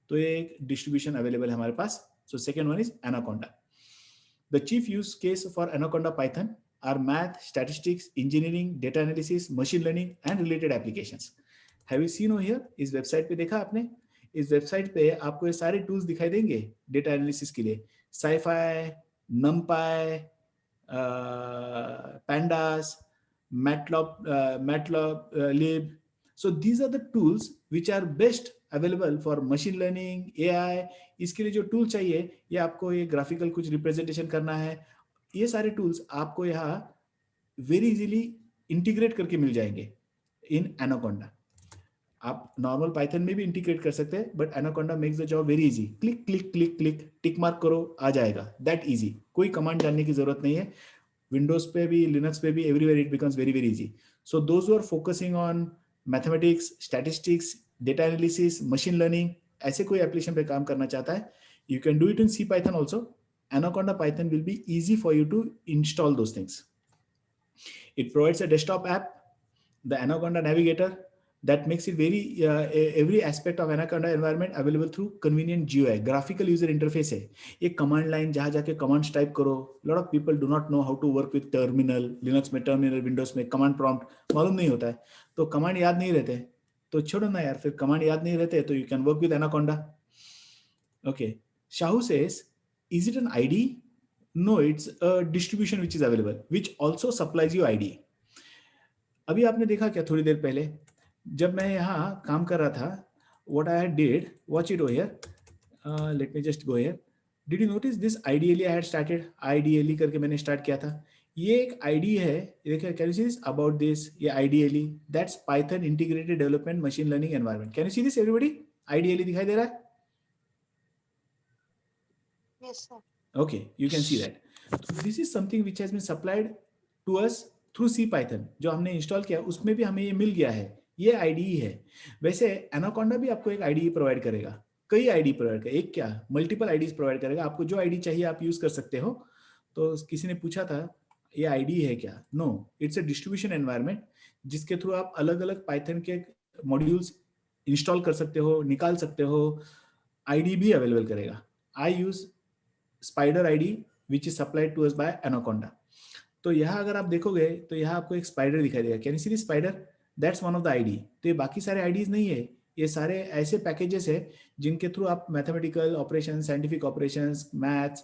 Speaker 1: तो ये एक डिस्ट्रीब्यूशन अवेलेबल है हमारे पास. So second one is Anaconda. The chief use case for Anaconda Python are math, statistics, engineering, data analysis, machine learning and related applications. Have you seen over here? इस website पे देखा आपने? इस website पे आपको ये सारे टूल्स दिखाई देंगे डेटा एनालिसिस के लिए. SciPy, NumPy, Pandas, Matplotlib. So these are the tools which are best available for machine learning, AI. इसके लिए जो टूल चाहिए, ये आपको ये ग्राफिकल कुछ रिप्रेजेंटेशन करना है, ये सारे टूल्स आपको यहाँ वेरी इजीली इंटीग्रेट करके मिल जाएंगे इन Anaconda. आप नॉर्मल पाइथन में भी इंटीग्रेट कर सकते हैं, but Anaconda makes the job very easy. Click click click click, tick mark करो, आ जाएगा. That easy. कोई कमांड जानने की जरूरत नहीं है. विंडोज पे भी, लिनक्स पे भी, everywhere it becomes very very easy. So those who are focusing on mathematics, statistics, data analysis, machine learning, ऐसे कोई एप्लीकेशन पे काम करना चाहता है, you can do it in C Python also. Anaconda Python will be easy for you to install those things. It provides a desktop app, the Anaconda Navigator, that makes it very every aspect of Anaconda environment available through convenient GUI, graphical user interface है. एक command line जहाँ जाके commands type करो. lot of people do not know how to work with terminal. Linux में terminal, Windows में command prompt मालूम नहीं होता है, तो command याद नहीं रहते, तो छोड़ो ना यार. फिर command याद नहीं रहते तो you can work with Anaconda. Okay. Shahu says, is it an IDE? No, it's a distribution which is available, which also supplies you IDE. अभी आपने देखा क्या थोड़ी देर पहले जब मैं यहाँ काम कर रहा था, what I did, watch it over here. Let me just go here. Did you notice this IDLE I had started? IDLE करके मैंने स्टार्ट किया था. ये एक IDE है. देखिए, can you see this about this? ये IDLE. That's Python Integrated Development Machine Learning Environment. Can you see this, everybody? IDLE दिखाई दे रहा है?
Speaker 3: Yes, sir.
Speaker 1: Okay, you can see that. So this is something which has been supplied to us through C Python. जो हमने install किया उसमें भी हमें ये मिल गया है. ये IDE है. वैसे Anaconda भी आपको एक IDE प्रोवाइड करेगा. कई IDE प्रोवाइड करेगा. एक क्या, मल्टीपल IDEs प्रोवाइड करेगा. आपको जो IDE चाहिए आप यूज कर सकते हो. तो किसी ने पूछा था ये IDE है क्या? No, it's a distribution environment जिसके थ्रू आप अलग अलग पाइथन के मॉड्यूल्स इंस्टॉल कर सकते हो, निकाल सकते हो. IDE भी अवेलेबल करेगा. आई use Spider IDE which is supplied to us by Anaconda. तो यहाँ अगर आप देखोगे तो यहाँ आपको एक स्पाइडर दिखाई देगा. Can you see this spider? That's one of the IDE. तो ये बाकी सारे IDEs नहीं है, ये सारे ऐसे पैकेजेस है जिनके थ्रू आप mathematical operation, scientific operations, maths,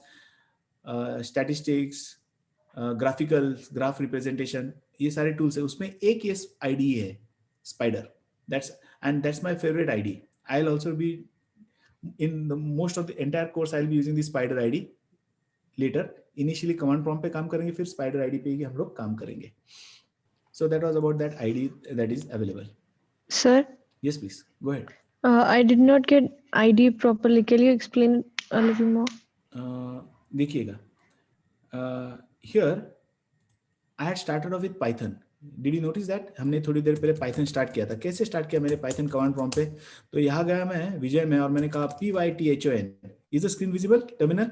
Speaker 1: statistics, graphical, graph representation, ये सारे टूल्स है. उसमें एक ये IDE है spider. That's my favorite IDE. I'll also be in the most of the entire course I'll be using the Spider IDE later. Initially command prompt पे काम करेंगे, फिर Spider IDE पे ही हम लोग काम करेंगे. So that was about that IDE that is available.
Speaker 2: Sir,
Speaker 1: Yes, please go ahead.
Speaker 2: I did not get ID properly. Can you explain a little more?
Speaker 1: देखिएगा, here I had started off with Python. Did you notice that? हमने थोड़ी देर पहले Python start किया था. कैसे start किया मेरे Python command prompt पे? तो यहाँ गया मैं विजय में और मैंने कहा PYTHON. Is the screen visible? Terminal?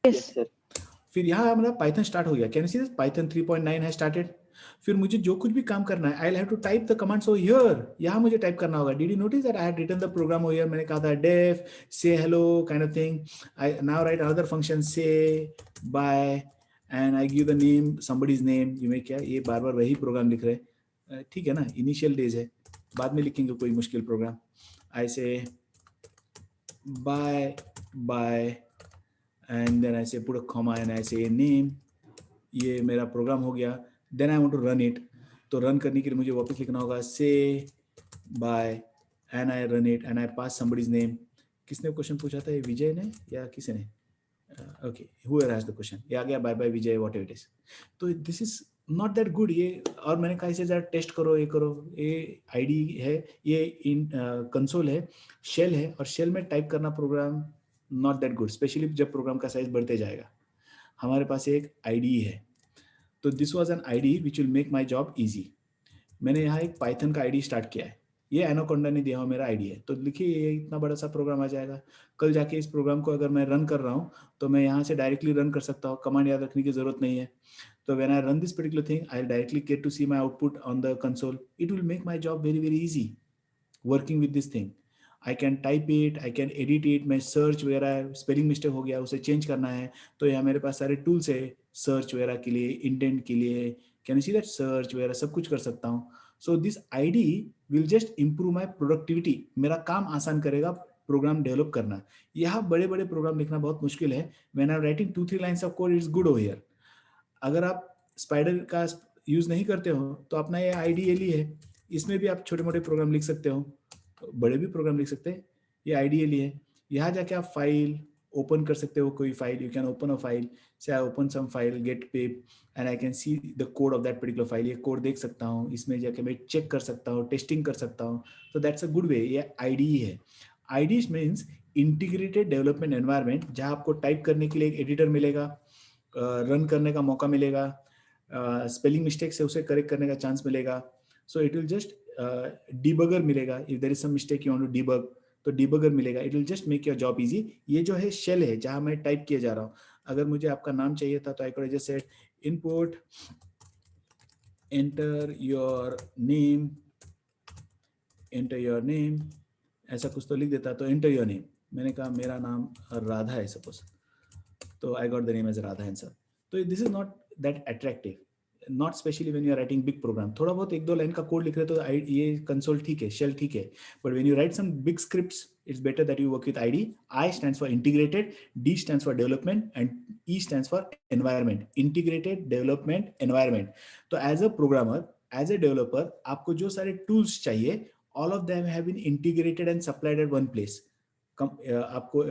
Speaker 2: Yes.
Speaker 5: sir.
Speaker 1: फिर यहाँ हमारा Python स्टार्ट हो गया. Can you see this? Python 3.9 has started. फिर मुझे जो कुछ भी काम करना है, I'll have to type the commands over here. यहाँ मुझे टाइप करना होगा. Did you notice that I had written the program over here? मैंने कहा था def, say hello kind of thing. I now write another function, say bye, and I give the name, somebody's name. ये मैं क्या ये बार बार वही programme लिख रहे, ठीक है ना? इनिशियल डेज है, बाद में लिखेंगे कोई मुश्किल programme. I say bye bye, and then I say put a comma and I say name. ये मेरा प्रोग्राम हो गया. Then I want to run it. तो रन करने के लिए मुझे वापस लिखना होगा say bye and I run it and I pass somebody's name. किसने क्वेश्चन पूछा था, ये विजय ने या किसी ने? Okay, whoever has the question. ये आ गया bye bye Vijay whatever it is. तो this is not that good. ये और मैंने कहा इसे जरा टेस्ट करो, ये करो. ये आईडी है, ये इन कंसोल है, शेल है, और शेल में टाइप करना program not that good, specially जब प्रोग्राम का साइज बढ़ते जाएगा. हमारे पास एक आईडी है. तो this was an IDE which will make my job easy. मैंने यहाँ एक पाइथन का आईडी स्टार्ट किया है. ये एनाकोंडा ने दिया हुआ मेरा आईडी है. तो लिखिए ये इतना बड़ा सा प्रोग्राम आ जाएगा. कल जाके इस प्रोग्राम को अगर मैं रन कर रहा हूँ तो मैं यहाँ से डायरेक्टली रन कर सकता हूँ. कमांड याद रखने की जरूरत नहीं है. तो when I run this particular thing I will directly get to see my output on the console. It will make my job very very easy working with this thing. I can type it, I can edit it. मैं search वगैरह spelling mistake हो गया उसे change करना है तो यहाँ मेरे पास सारे टूल्स है सर्च वगैरह के लिए, इंडेंट के लिए. Can you see that? Search वगैरह सब कुछ कर सकता हूँ. So this ID will just improve my productivity. मेरा काम आसान करेगा प्रोग्राम डेवलप करना. यहाँ बड़े बड़े प्रोग्राम लिखना बहुत मुश्किल है. When I am writing 2-3 lines of code it's good over here. अगर आप स्पाइडर का यूज नहीं करते हो तो अपना ये आईडीएली है, इसमें भी आप छोटे मोटे प्रोग्राम लिख सकते हो, बड़े भी प्रोग्राम लिख सकते हैं. ये आईडीएली है. यहाँ जाके आप फाइल ओपन कर सकते हो, कोई file. You can open a file. Say I open some file get pip and I can see the code of that particular file. ये कोड देख सकता हूँ, इसमें जाके मैं चेक कर सकता हूँ, टेस्टिंग कर सकता हूँ. तो दैट्स अ गुड वे. ये आईडी है. ID means integrated development environment, जहाँ आपको टाइप करने के लिए एक एडिटर मिलेगा, रन करने का मौका मिलेगा, स्पेलिंग मिस्टेक से उसे करेक्ट करने का चांस मिलेगा. So it will just debugger मिलेगा. If there is some mistake you want to debug तो डिबगर मिलेगा. It will just make your job easy. ये जो है शेल है जहां मैं टाइप किए जा रहा हूँ. अगर मुझे आपका नाम चाहिए था तो I could just said input enter your name, ऐसा कुछ तो लिख देता. तो एंटर योर नेम, मैंने कहा मेरा नाम राधा है सपोज, तो I got the name as Radha answer. तो this is not that attractive, not specially when you are writing big program. थोड़ा बहुत 1-2 लाइन का कोड लिख रहे तो ये कंसोल ठीक है, शेल ठीक है. But when you write some big scripts it's better that you work with ID. I stands for integrated, D stands for development, and E stands for environment. Integrated development environment. तो as a programmer, as a developer, आपको जो सारे tools चाहिए, all of them have been integrated and supplied at one place. आपको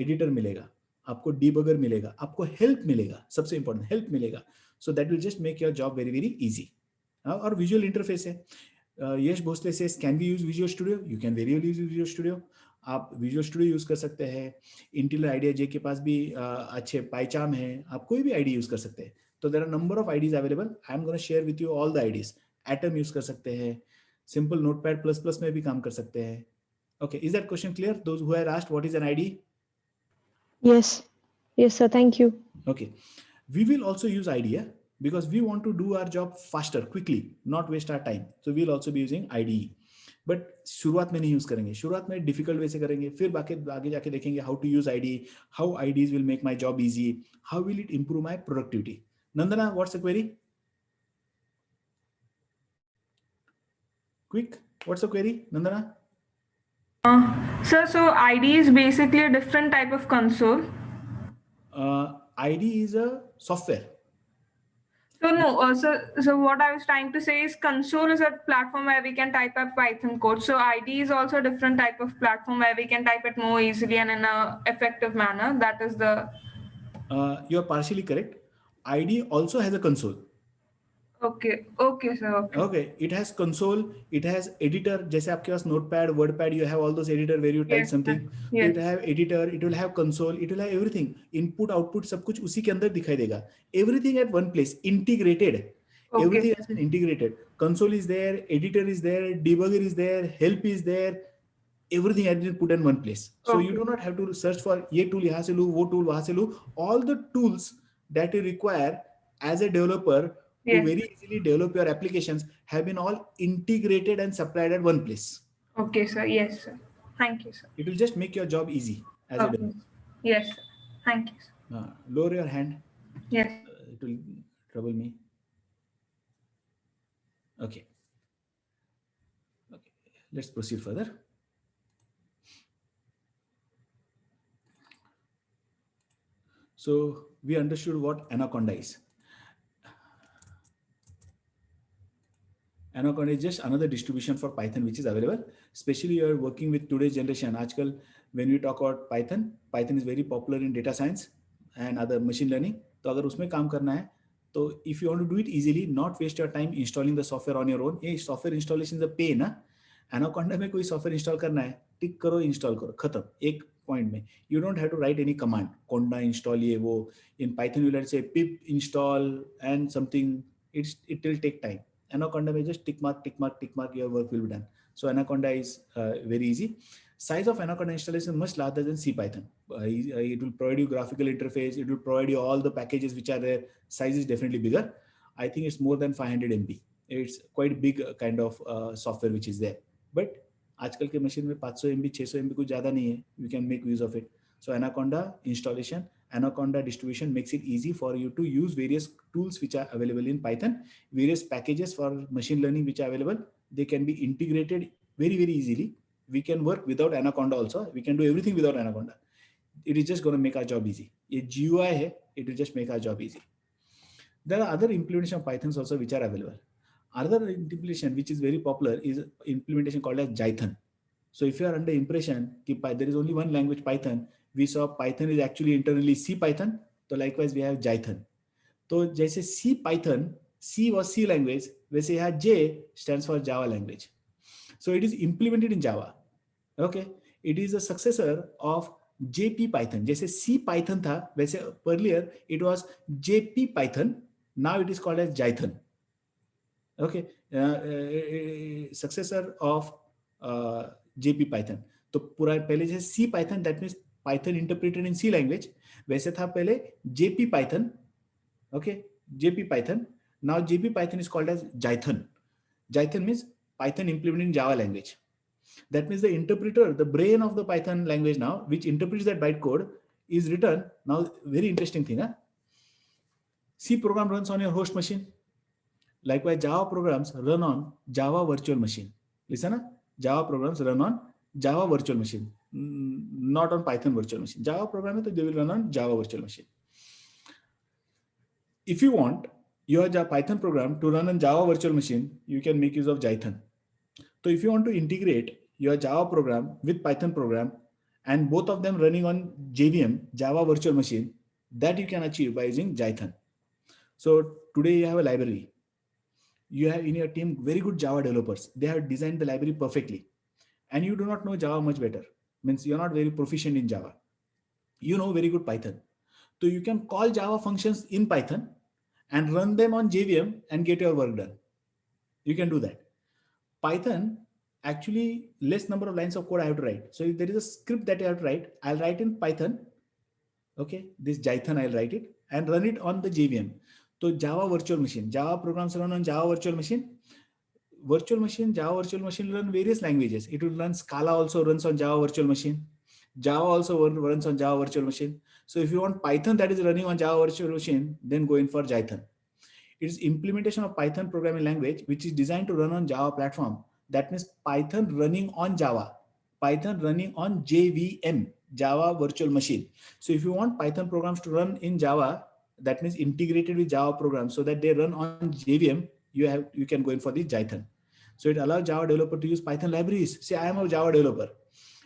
Speaker 1: editor मिलेगा, आपको debugger मिलेगा, आपको help मिलेगा, सबसे important help मिलेगा. So that will just make your job very very easy. और visual interface है. यश भोसले से can we use Visual Studio? You can very well use Visual Studio. आप विजुअल स्टूडियो यूज कर सकते हैं. इंटेल आइडिया जे के पास भी अच्छे पाइचाम है. आप कोई भी आईडी यूज कर सकते हैं. तो there are number of IDEs available. I am gonna share with you all the IDEs. Atom use कर सकते हैं. सिंपल नोटपैड प्लस प्लस में भी काम कर सकते हैं. Okay, is that question clear? Those who have asked what is an ID?
Speaker 2: Yes sir, thank you.
Speaker 1: Okay, we will also use IDEA because we want to do our job faster, quickly, not waste our time. So we'll also be using IDE. But शुरुआत में नहीं use करेंगे. शुरुआत में difficult way से करेंगे, फिर आगे जाके देखेंगे how to use IDE, how IDEs will make my job easy, how will it improve my productivity. Nandana, what's the query? Quick, what's the query, Nandana?
Speaker 6: Sir, so IDE is basically a different type of console.
Speaker 1: IDE is a software.
Speaker 6: So no, so what I was trying to say is console is a platform where we can type up Python code. So IDE is also a different type of platform where we can type it more easily and in a effective manner. That is the...
Speaker 1: You are partially correct. IDE also has a console.
Speaker 6: Okay. Okay, sir. Okay.
Speaker 1: Okay, it has console, it has editor. जैसे आपके पास notepad, wordpad, you have all those editor where you type
Speaker 6: Yes, sir.
Speaker 1: something. So
Speaker 6: Yes.
Speaker 1: it will have editor, it will have console, it will have everything. Input, output, सब कुछ उसी के अंदर दिखाई देगा. Everything at one place, integrated.
Speaker 6: Okay.
Speaker 1: Everything has been integrated. Console is there, editor is there, debugger is there, help is there. Everything has been put in one place. So you
Speaker 6: Okay.
Speaker 1: do not have to search for ये tool यहाँ से लूँ, वो tool वहाँ से लूँ. All the tools that you require as a developer to
Speaker 6: Yes.
Speaker 1: very easily develop your applications have been all integrated and supplied at one place.
Speaker 6: Okay, sir. Yes, sir. Thank you, sir.
Speaker 1: It will just make your job easy as a
Speaker 6: Okay.
Speaker 1: developer.
Speaker 6: Yes, sir. Thank you, sir.
Speaker 1: Lower your hand.
Speaker 6: Yes.
Speaker 1: It will trouble me. Okay. Okay. Let's proceed further. So we understood what Anaconda is. Anaconda is just another distribution for Python which is available. Especially you are working with today's generation. Aajkal, when we talk about Python, Python is very popular in data science and other machine learning. तो अगर उसमें काम करना है, तो if you want to do it easily, not waste your time installing the software on your own. ये software installation is a pain ना. Anaconda में कोई software install करना है, टिक करो, install करो, खत्म. एक point में. You don't have to write any command. Conda install ये वो. In Python you let's say pip install and something. It will take time. Anaconda may just tick mark, your work will be done. So Anaconda is very easy. Size of Anaconda installation is much larger than CPython. It will provide you graphical interface. It will provide you all the packages which are there. Size is definitely bigger. I think it's more than 500 MB. It's quite big kind of software which is there. But आजकल के machine में 500 MB, 600 MB कुछ ज़्यादा नहीं है. You can make use of it. So Anaconda installation, Anaconda distribution makes it easy for you to use various tools which are available in Python, various packages for machine learning which are available. They can be integrated very, very easily. We can work without Anaconda also. We can do everything without Anaconda. It is just going to make our job easy. A GUI hai, it will just make our job easy. There are other implementation of Pythons also which are available. Another implementation which is very popular is implementation called as Jython. So if you are under impression that there is only one language Python, we saw Python is actually internally CPython. So likewise we have Jython. So जैसे CPython, C was C language, वैसे यहाँ J stands for Java language. So it is implemented in Java. Okay, it is a successor of JPython. जैसे CPython था, वैसे earlier it was JPython. Now it is called as Jython. Okay, successor of JPython. तो पूरा पहले जैसे CPython, that means Python interpreted in C language. वैसे था पहले JPython. Okay, JPython. Now JPython is called as Jython. Jython means Python implemented in Java language. That means the interpreter, the brain of the Python language now, which interprets that bytecode, is written. Now, very interesting thing. Huh? C program runs on your host machine. Likewise, Java programs run on Java virtual machine. Listen, huh? Java programs run on Java virtual machine, not on Python virtual machine. Java program, they will run on Java virtual machine. If you want your Python program to run on Java virtual machine, you can make use of Jython. So if you want to integrate your Java program with Python program and both of them running on JVM, Java virtual machine, that you can achieve by using Jython. So today you have a library. You have in your team very good Java developers. They have designed the library perfectly. And you do not know Java much better. Means you're not very proficient in Java. You know very good Python. So you can call Java functions in Python and run them on JVM and get your work done. You can do that. Python, actually less number of lines of code I have to write. So if there is a script that I have to write, I'll write in Python. Okay, this Jython, I'll write it and run it on the JVM. So Java virtual machine, Java programs run on Java virtual machine. Java virtual machine run various languages. It will run Scala also runs on Java virtual machine. Java also runs on Java virtual machine. So if you want Python that is running on Java virtual machine, then go in for Jython. It is implementation of Python programming language, which is designed to run on Java platform. That means Python running on Java, Python running on JVM, Java virtual machine. So if you want Python programs to run in Java, that means integrated with Java programs so that they run on JVM, you can go in for the Jython. So it allows Java developer to use Python libraries. Say I am a Java developer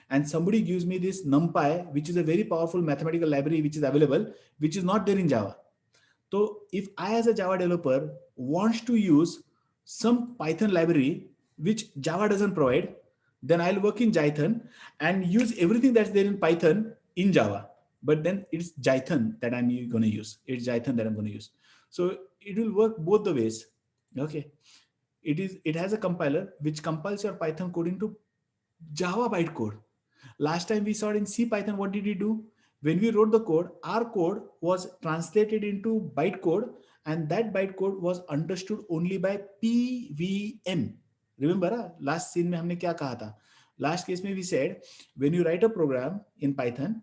Speaker 1: and somebody gives me this NumPy, which is a very powerful mathematical library which is available, which is not there in Java. So if I as a Java developer wants to use some Python library which Java doesn't provide, then I'll work in Jython and use everything that's there in Python in Java. But then it's Jython that I'm going to use. It's Jython that I'm going to use. So it will work both the ways. Okay. It has a compiler which compiles your Python code into Java bytecode. Last time we saw it in C Python, what did we do? When we wrote the code, our code was translated into bytecode, and that bytecode was understood only by PVM. Remember, last scene में हमने क्या कहा था? Last case में we said, when you write a program in Python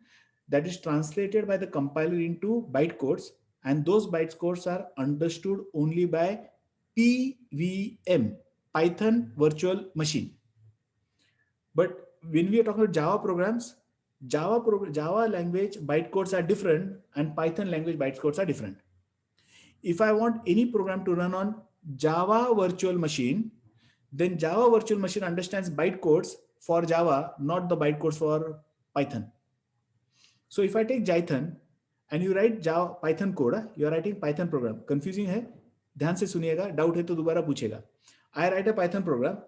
Speaker 1: that is translated by the compiler into bytecodes, and those bytecodes are understood only by PVM, Python Virtual Machine. But when we are talking about Java programs, Java language bytecodes are different and Python language bytecodes are different. If I want any program to run on Java virtual machine, then Java virtual machine understands bytecodes for Java, not the bytecodes for Python. So if I take Jython and you write Java Python code, you are writing Python program. Confusing है? ध्यान से सुनिएगा, doubt है तो दोबारा पूछेगा. I write a Python program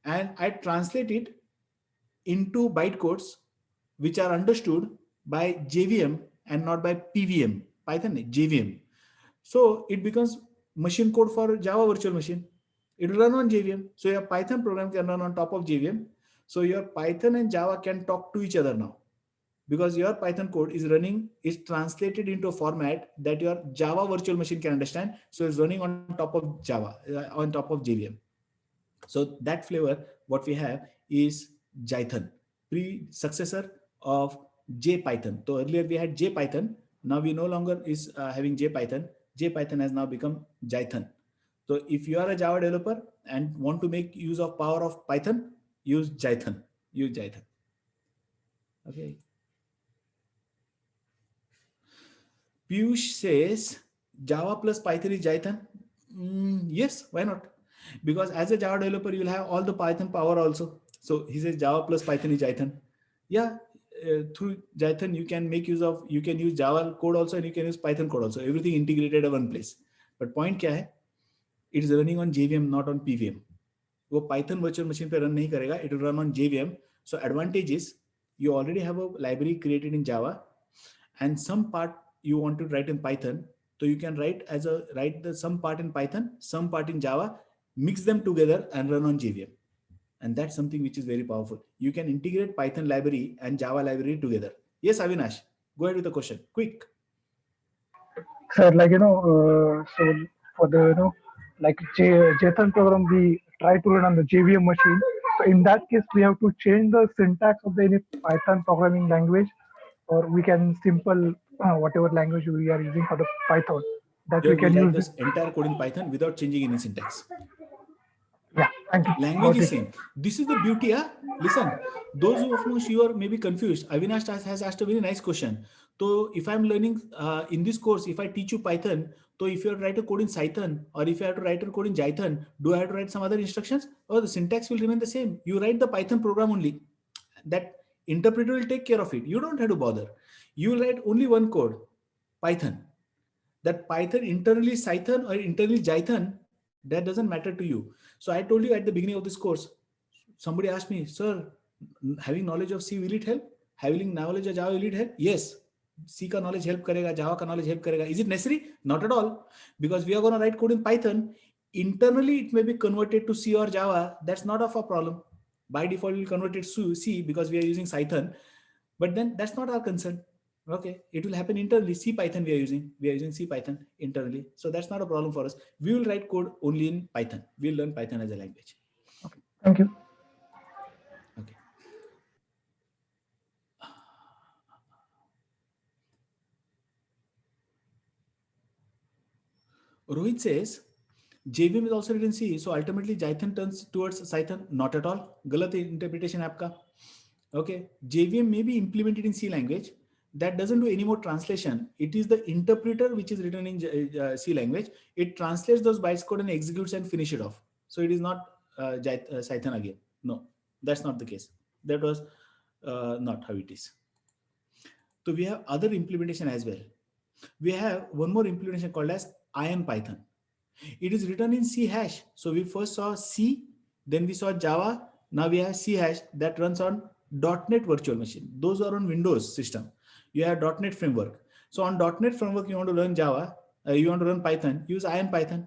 Speaker 1: and I translate it into bytecodes which are understood by JVM and not by PVM. Python JVM. So it becomes machine code for Java virtual machine. It will run on JVM. So your Python program can run on top of JVM. So your Python and Java can talk to each other now, because your Python code is translated into a format that your Java virtual machine can understand. So it's running on top of Java, on top of JVM. So that flavor, what we have is Jython, pre-successor of JPython. So earlier we had JPython. Now we no longer is having JPython. JPython has now become Jython. So if you are a Java developer and want to make use of power of Python, use Jython. Use Jython. Okay. Piyush says Java plus Python is Jython. Yes, why not? Because as a Java developer, you will have all the Python power also. So he says Java plus Python is Jython. Yeah, through Jython, you can make use of, you can use Java code also and you can use Python code also. Everything integrated at one place. But point क्या है? It is running on JVM, not on PVM. वो Python virtual machine पे run नहीं करेगा. It will run on JVM. So advantage is you already have a library created in Java, and some part you want to write in Python. So you can write some part in Python, some part in Java, mix them together and run on JVM. And that's something which is very powerful. You can integrate Python library and Java library together. Yes, Avinash, go ahead with the question. Quick.
Speaker 5: Sir, so for the, Jython program, we try to run on the JVM machine. So in that case, we have to change the syntax of the Python programming language, or we can simple whatever language we are using for the Python. That we can use
Speaker 1: this entire code in Python without changing any syntax.
Speaker 5: Yeah, thank you.
Speaker 1: Language is same. This is the beauty. Listen, those of you are maybe confused. Avinash has asked a very nice question. So if I'm learning in this course, if I teach you Python, so if you have to write a code in Python, or if you have to write a code in Jython, do I have to write some other instructions? Or the syntax will remain the same. You write the Python program only. That interpreter will take care of it. You don't have to bother. You will write only one code, Python. That Python internally Python or internally Jython, that doesn't matter to you. So I told you at the beginning of this course, somebody asked me, sir, having knowledge of C, will it help? Having knowledge of Java, will it help? Yes. C ka knowledge help karega, Java ka knowledge help karega. Is it necessary? Not at all. Because we are going to write code in Python. Internally, it may be converted to C or Java. That's not of a problem. By default, we'll convert it to C because we are using Python. But then that's not our concern. Okay, it will happen internally. C Python we are using C Python internally. So that's not a problem for us. We will write code only in Python. We'll learn Python as a language.
Speaker 5: Okay, thank you.
Speaker 1: Okay. Rohit says, JVM is also written in C. So ultimately Jython turns towards Python. Not at all. Galat interpretation aapka. Okay, JVM may be implemented in C language. That doesn't do any more translation. It is the interpreter which is written in C language. It translates those bytes code and executes and finish it off. So it is not Python again. No, that's not the case. That was not how it is. So we have other implementation as well. We have one more implementation called as IronPython. It is written in C hash. So we first saw C, then we saw Java. Now we have C hash that runs on .NET virtual machine. Those are on Windows system. You have .NET framework. So on .NET framework, you want to learn Java, you want to run Python, use IronPython.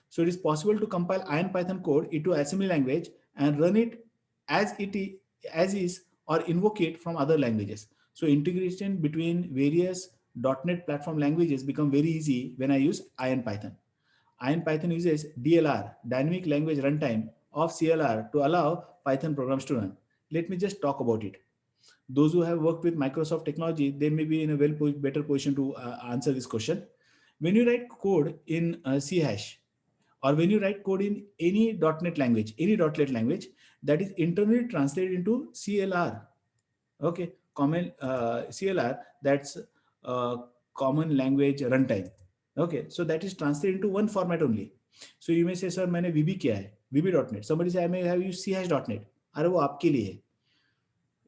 Speaker 1: So it is possible to compile IronPython code into assembly language and run it as is or invoke it from other languages. So integration between various .NET platform languages become very easy when I use IronPython. IronPython uses DLR, Dynamic Language Runtime, of CLR to allow Python programs to run. Let me just talk about it. Those who have worked with Microsoft technology, they may be in a better position to answer this question. When you write code in C hash, or when you write code in any .NET language, that is internally translated into CLR. Okay, common CLR, that's Common Language Runtime. Okay, so that is translated into one format only. So you may say, sir, मैंने VB किया है, VB.NET. Somebody say, I may have used CH.NET. अरे वो आपके लिए है.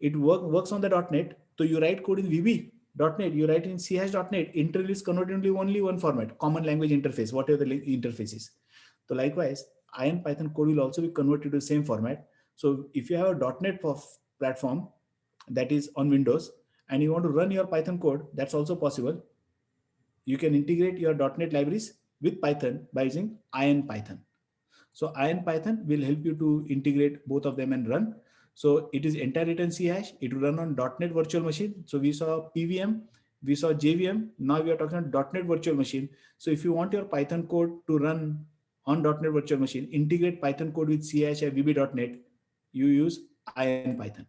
Speaker 1: It works on the .NET. So you write code in VB.NET, you write in CH.NET. Internally is converted into only one format, Common Language Interface, whatever the interface is. So likewise, IronPython code will also be converted to the same format. So if you have a .NET platform that is on Windows and you want to run your Python code, that's also possible. You can integrate your .NET libraries with Python by using IronPython. So IronPython will help you to integrate both of them and run. So it is entirely written C hash. It will run on .NET virtual machine. So we saw PVM, we saw JVM. Now we are talking about .NET virtual machine. So if you want your Python code to run on .NET virtual machine, integrate Python code with C hash and VB.NET, you use IronPython.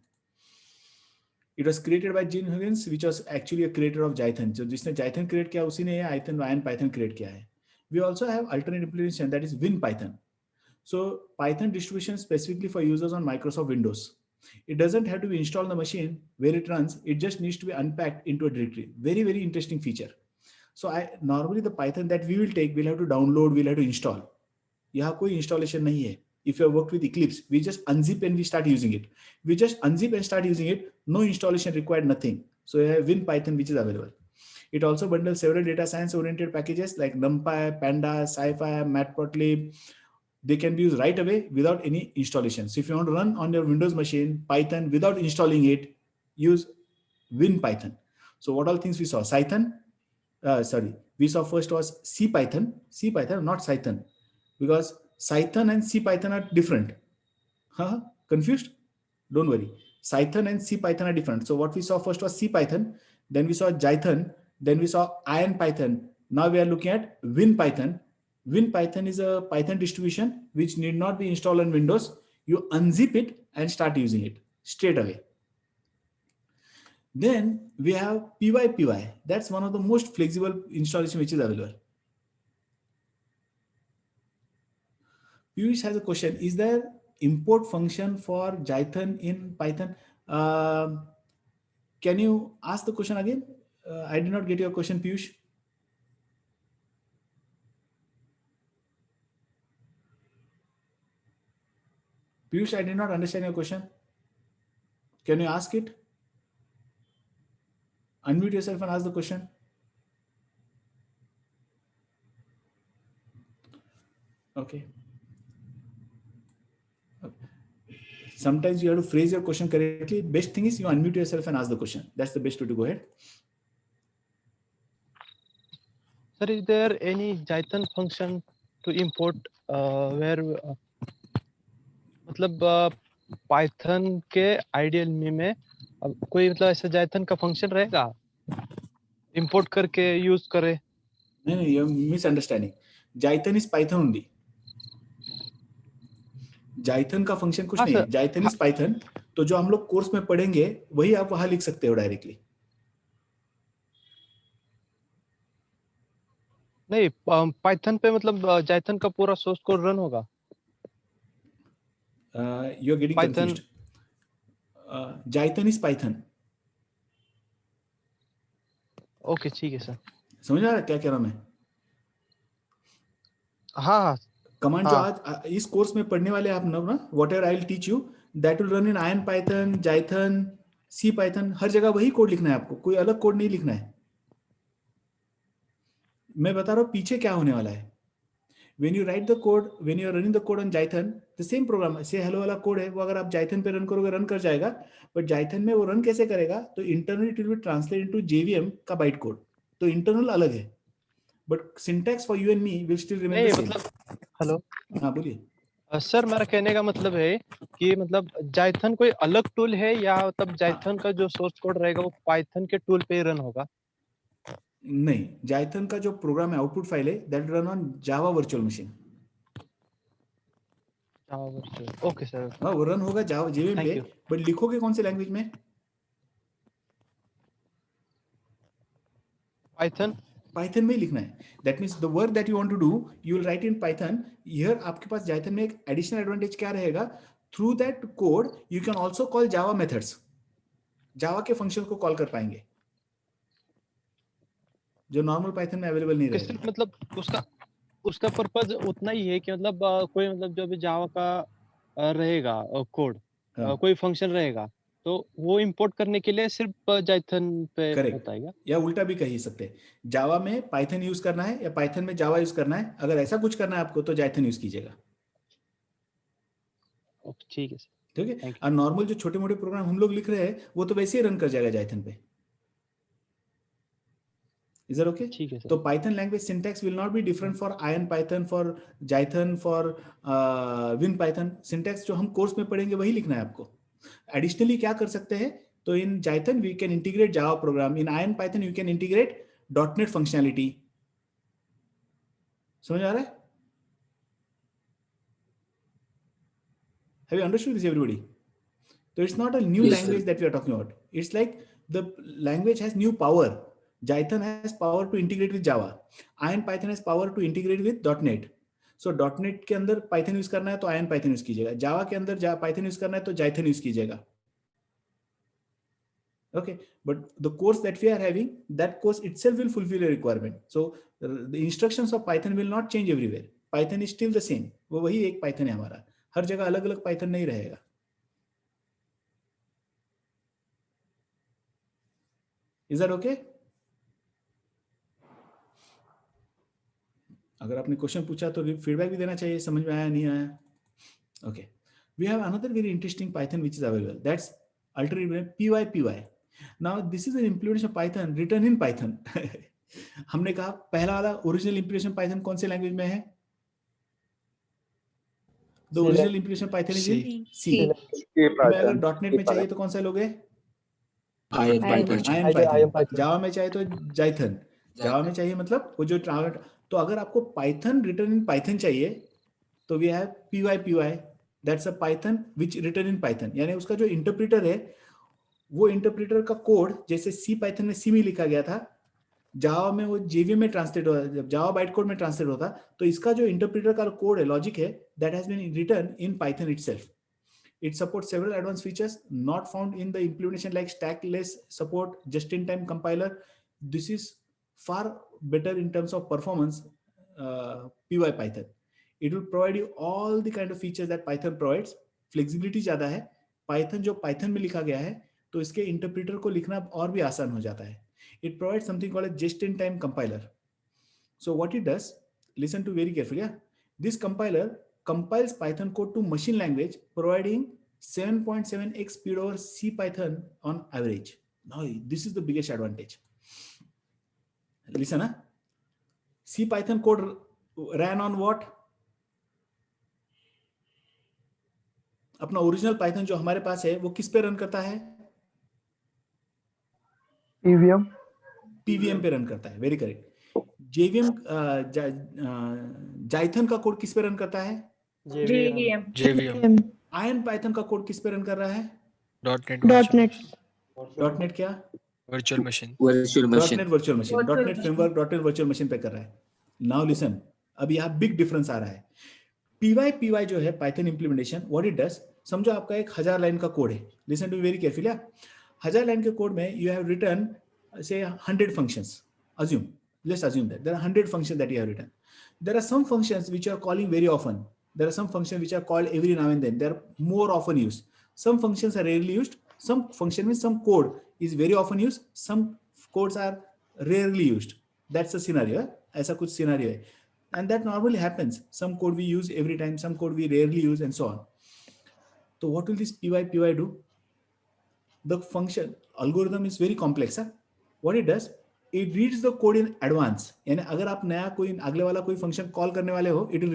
Speaker 1: It was created by Gene Huggins, which was actually a creator of Jython. So जिसने Jython create किया उसी ने IronPython create किया है. We also have alternate implementation, that is WinPython. So Python distribution specifically for users on Microsoft Windows. It doesn't have to be installed on the machine where it runs. It just needs to be unpacked into a directory. Very, very interesting feature. So normally the Python that we will take, we'll have to download, we'll have to install. यहाँ कोई installation नहीं है. If you have worked with Eclipse, we just unzip and we start using it. We just unzip and start using it. No installation required, nothing. So you have WinPython, which is available. It also bundles several data science oriented packages like NumPy, Pandas, SciPy, Matplotlib. They can be used right away without any installation. So if you want to run on your Windows machine Python without installing it, use WinPython. So what all things we saw? We saw first was CPython, not Cython, because Cython and CPython are different. Confused? Don't worry. Cython and CPython are different. So what we saw first was CPython, then we saw Jython, then we saw IronPython. Now we are looking at WinPython. WinPython is a Python distribution which need not be installed on Windows. You unzip it and start using it straight away. Then we have PyPy. That's one of the most flexible installation which is available. Piyush has a question. Is there import function for Jython in Python? Can you ask the question again? I did not get your question, Piyush. Piyush, I did not understand your question. Can you ask it? Unmute yourself and ask the question. Okay. Sometimes you have to phrase your question correctly. Best thing is you unmute yourself and ask the question. That's the best way to go ahead.
Speaker 4: Sir, is there any Jython function to import where मतलब Python के ideal में कोई मतलब ऐसा Jython का function रहेगा import करके use करे?
Speaker 1: नहीं, you're misunderstanding. Jython is Python only. Jython का फंक्शन कुछ नहीं है. Jython is Python. तो जो हम लोग कोर्स में पढ़ेंगे वही आप वहां लिख सकते हो डायरेक्टली.
Speaker 4: नहीं, Python पे मतलब Jython का पूरा सोर्स कोड रन होगा.
Speaker 1: You're getting
Speaker 4: Python.
Speaker 1: confused. Jython is Python.
Speaker 4: Okay, ठीक है सर.
Speaker 1: समझ आ रहा है क्या कह रहा हूं मैं?
Speaker 4: हाँ.
Speaker 1: कमांड जो आज इस कोर्स में पढ़ने वाले आप ना, whatever I'll teach you, that will run in IronPython, Jython, CPython. हर जगह वही कोड लिखना है आपको, कोई अलग कोड नहीं लिखना है. मैं बता रहा हूं पीछे क्या होने वाला है. when you write the code, when you are running the code on Jython, the same program, say hello वाला कोड है, वो अगर आप Jython पे रन करोगे रन कर जाएगा, बट Jython में वो रन कैसे करेगा, तो internally it will be translate into JVM का बाइट कोड, तो इंटरनल अलग है, but syntax for you and me will still remain the same.
Speaker 4: मतलब हेलो
Speaker 1: हाँ बोलिए.
Speaker 4: सर, मेरा कहने का मतलब है कि मतलब जाइथन कोई अलग टूल है या मतलब जाइथन का जो सोर्स कोड रहेगा वो पाइथन के टूल पे ही रन होगा?
Speaker 1: नहीं, Jython का जो प्रोग्राम है, आउटपुट फाइल है, that run on Java virtual machine.
Speaker 4: Okay sir.
Speaker 1: हाँ, वो रन होगा जावा JVM
Speaker 4: Thank
Speaker 1: पे,
Speaker 4: you.
Speaker 1: बट लिखोगे कौन से लैंग्वेज में?
Speaker 4: पाइथन.
Speaker 1: पाइथन में ही लिखना है. That means the work that you want to do you will write in Python. Here आपके पास Jython में एक एडिशनल एडवांटेज क्या रहेगा, through that code you can also call Java methods. Java के फंक्शंस को कॉल कर पाएंगे जो नॉर्मल पाइथन में अवेलेबल नहीं
Speaker 4: किस
Speaker 1: रहेगा.
Speaker 4: मतलब उसका पर्पस उतना ही है कि मतलब कोई मतलब जो भी जावा का रहेगा कोड,
Speaker 1: हाँ.
Speaker 4: कोई फंक्शन रहेगा तो वो इंपोर्ट करने के लिए सिर्फ जाइथन पे
Speaker 1: Correct.
Speaker 4: होता है क्या?
Speaker 1: या उल्टा भी कह सकते हैं, जावा में पाइथन यूज करना है या पाइथन में जावा यूज करना है, अगर ऐसा कुछ करना है आपको तो Jython यूज कीजिएगा.
Speaker 4: ओके, ठीक है सर.
Speaker 1: ठीक है.
Speaker 4: Thank you.
Speaker 1: और नॉर्मल जो छोटे मोटे प्रोग्राम हम लोग लिख रहे हैं वो तो वैसे ही रन कर जाएगा Jython पे. Is that okay?
Speaker 4: ठीक है सर.
Speaker 1: तो Python language syntax will not be different for IronPython, for Jython, for WinPython. Syntax जो हम कोर्स में पढ़ेंगे वही लिखना है आपको. Additionally क्या कर सकते हैं, तो in Jython we can integrate Java program, in IronPython you can integrate .NET functionality. समझ आ रहा है? Have you understood this, everybody? So it's not a new
Speaker 7: Yes,
Speaker 1: language
Speaker 7: sir.
Speaker 1: that we are talking about. It's like the language has new power. Jython has power to integrate with Java. IronPython has power to integrate with .NET. So .NET के अंदर Python use करना है तो IronPython use कीजिएगा. Java के अंदर Python use करना है तो Jython यूज कीजिएगा. Okay, but the course that we are having, that course itself will fulfill a requirement. So the instructions of Python will not change everywhere. Python is still the same. वो वही एक Python है हमारा. हर जगह अलग अलग Python नहीं रहेगा. Is that okay? अगर आपने क्वेश्चन पूछा तो फीडबैक भी देना चाहिए, समझ में आया नहीं आया. Okay, we have another very interesting Python which is available, that's alternative PyPy. Now this is an implementation of Python written in Python. हमने कहा पहला वाला ओरिजिनल इम्प्लीमेंटेशन पाइथन कौन से लैंग्वेज में है? The original implementation Python is in C. अगर .NET में चाहिए तो कौन सा लोगे?
Speaker 7: IronPython.
Speaker 1: जावा में चाहिए तो Jython. जावा में चाहिए मतलब वो जो तो अगर आपको पाइथन रिटन इन पाइथन चाहिए तो we have PyPy, that's a Python which written in Python. यानी उसका जो इंटरप्रेटर है वो इंटरप्रेटर का कोड जैसे सी पाइथन में सी में लिखा गया था, जावा में वो JVM में ट्रांसलेट होता, जब जावा बाइट कोड में ट्रांसलेट होता, तो इसका जो इंटरप्रेटर का कोड है, लॉजिक है, that has been written in Python itself. It supports several advanced features not found in the implementation like stackless support, just-in-time compiler. This is far better in terms of performance. PyPython. It will provide you all the kind of features that Python provides. Flexibility ज़्यादा है. Python जो Python में लिखा गया है, तो इसके interpreter को लिखना और भी आसान हो जाता है. It provides something called a just-in-time compiler. So what it does, listen to very carefully. Yeah? This compiler compiles Python code to machine language, providing 7.7x speed over C Python on average. Now, this is the biggest advantage. Listen, C Python code ran on what? अपना original Python जो हमारे पास है वो किस पे run करता है? PVM पे रन करता है. Very correct. JVM Jython का कोड किस पे रन करता है?
Speaker 6: JVM.
Speaker 1: IronPython का कोड किस पे रन कर रहा है?
Speaker 2: .NET.
Speaker 1: .NET क्या?
Speaker 7: Virtual machine.
Speaker 1: .NET virtual machine.
Speaker 6: Virtual
Speaker 1: .NET framework .NET virtual machine पे कर रहा है. नाउ लिसन, अब यहाँ बिग डिफरेंस आ रहा है. PyPy जो है Python implementation, what it does, समझो आपका एक 1000 लाइन का कोड है. Listen to very carefully. 1000 line के कोड में you have written say 100 functions. Let's assume that there are 100 functions that you have written. There are some functions which you are calling very often. There are some functions which are called every now and then. They are more often used. Some functions are rarely used. Some function means some code is very often used. Some codes are rarely used. That's the scenario. ऐसा कुछ scenario है. and that normally happens. Some code we use every time, some code we rarely use, and so on. So what will this py do? The function algorithm is very complex. Huh? What it does, it reads the code in advance. यानी अगर आप नया कोई अगले वाला कोई function call करने वाले हो, it will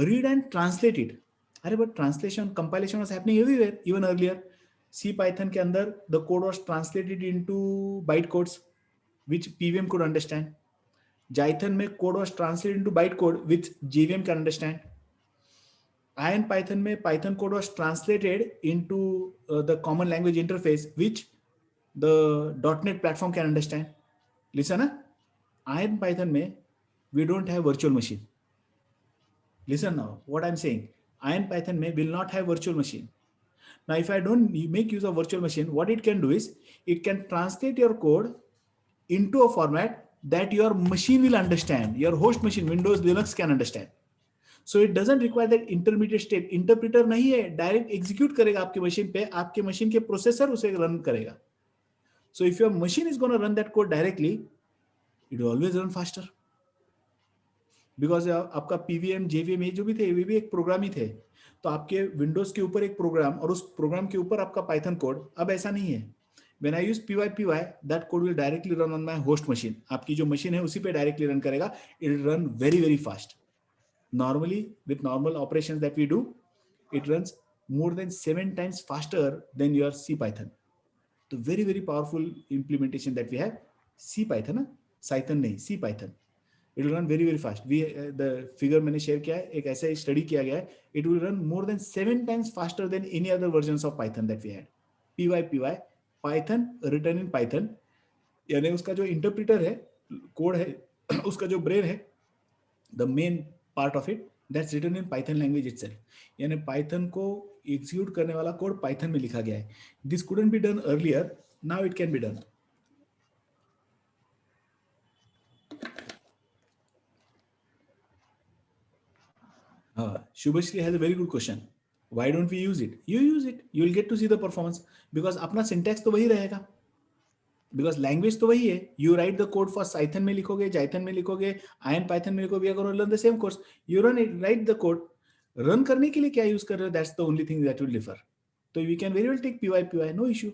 Speaker 1: read and translate it. अरे but translation, compilation was happening everywhere, even earlier. C Python के अंदर the code was translated into bytecodes, which PVM could understand. Jython में code was translated into bytecode, which JVM can understand. Iron Python में Python code was translated into the common language interface, which the .NET platform can understand. Listen, Iron Python में we don't have virtual machine. Listen now, what I'm saying. Iron Python में will not have virtual machine. Now, if I don't make use of virtual machine, what it can do is it can translate your code into a format that your machine will understand. Your host machine, Windows, Linux can understand. So it doesn't require that intermediate step. Interpreter नहीं है, direct execute करेगा आपके machine पे, आपके machine के processor उसे run करेगा. So if your machine is going to run that code directly, it will always run faster. Because आपका PVM, JVM ये जो भी थे, वे भी एक प्रोग्राम ही थे. तो आपके विंडोज के ऊपर एक प्रोग्राम और उस प्रोग्राम के ऊपर आपका पाइथन कोड. अब ऐसा नहीं है. When I use py, that code will directly run on my host machine. आपकी जो machine है उसी पे directly run करेगा. It will run very, very fast. Normally, with normal operations that we do, it runs more than 7 times faster than your C Python. The very, very powerful implementation that we have, C Python, Python नहीं, C Python. It will run very, very fast. The figure मैंने share किया है, एक ऐसा study किया गया है. It will run more than 7 times faster than any other versions of Python that we had. py, Python written in Python. यानी उसका जो interpreter है, code है, उसका जो brain है, the main part of it, that's written in Python language itself. यानी Python को execute करने वाला code Python में लिखा गया है. This couldn't be done earlier. Now it can be done. Shubhashri has a very good question. Why don't we use it? You use it. You will get to see the performance because अपना syntax तो वही रहेगा. Because language तो वही है. You write the code for Python में लिखोगे, Jython में लिखोगे, Iron Python में लिखोगे. We are going to learn the same course. You run it, write the code. Run करने के लिए क्या use कर रहे हो? That's the only thing that will differ. So we can very well take py, no issue.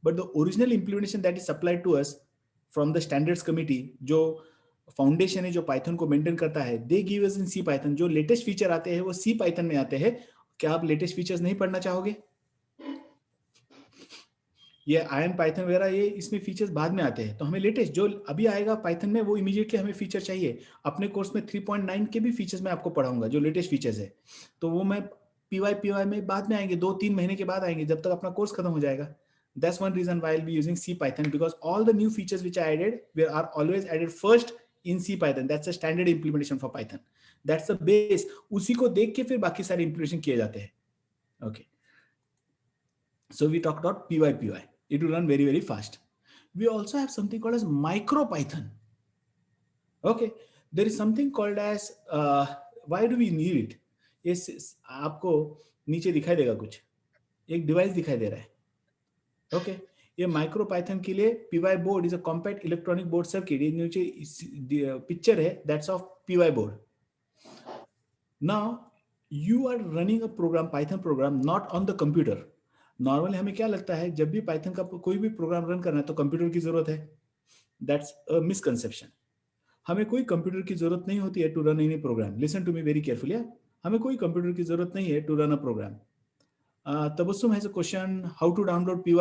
Speaker 1: But the original implementation that is supplied to us from the standards committee, जो foundation है जो Python को maintain करता है, they give us in C Python. जो latest feature आते हैं वो सी पाइथन में आते हैं. क्या आप लेटेस्ट फीचर्स नहीं पढ़ना चाहोगे? ये आयन पाइथन वगैरह ये इसमें फीचर्स बाद में आते हैं. तो हमें लेटेस्ट जो अभी आएगा पाइथन में वो इमीडिएटली हमें फीचर चाहिए. अपने कोर्स में 3.9 के भी फीचर्स मैं आपको पढ़ाऊंगा जो लेटेस्ट फीचर्स है. तो वो मैं py में बाद में आएंगे, 2-3 महीने के बाद आएंगे जब तक अपना कोर्स खत्म हो जाएगा. That's one reason why I'll be using C Python, because all the new features which I added are always added first in C Python. That's a standard implementation for Python. That's the base. उसी को देख के फिर बाकी सारे implementation किए जाते हैं. Okay. So we talked about py. It will run very, very fast. We also have something called as MicroPython. Okay. There is something called as why do we need it? Yes, आपको नीचे दिखाई देगा कुछ. एक device दिखाई दे रहा है. Okay ये माइक्रो पाइथन के लिए py board is a compact electronic board circuit. ये नीचे पिक्चर है, that's of py board. Now you are running a program, Python program, not on the computer. Normally हमें क्या लगता है जब भी पाइथन का कोई भी प्रोग्राम रन करना है तो कंप्यूटर की जरूरत है. That's a misconception. हमें कोई कंप्यूटर की जरूरत नहीं होती है to run any program. Listen to me very carefully. हमें कोई कंप्यूटर की जरूरत नहीं है to run a program. Tabassum has a question, how to download py.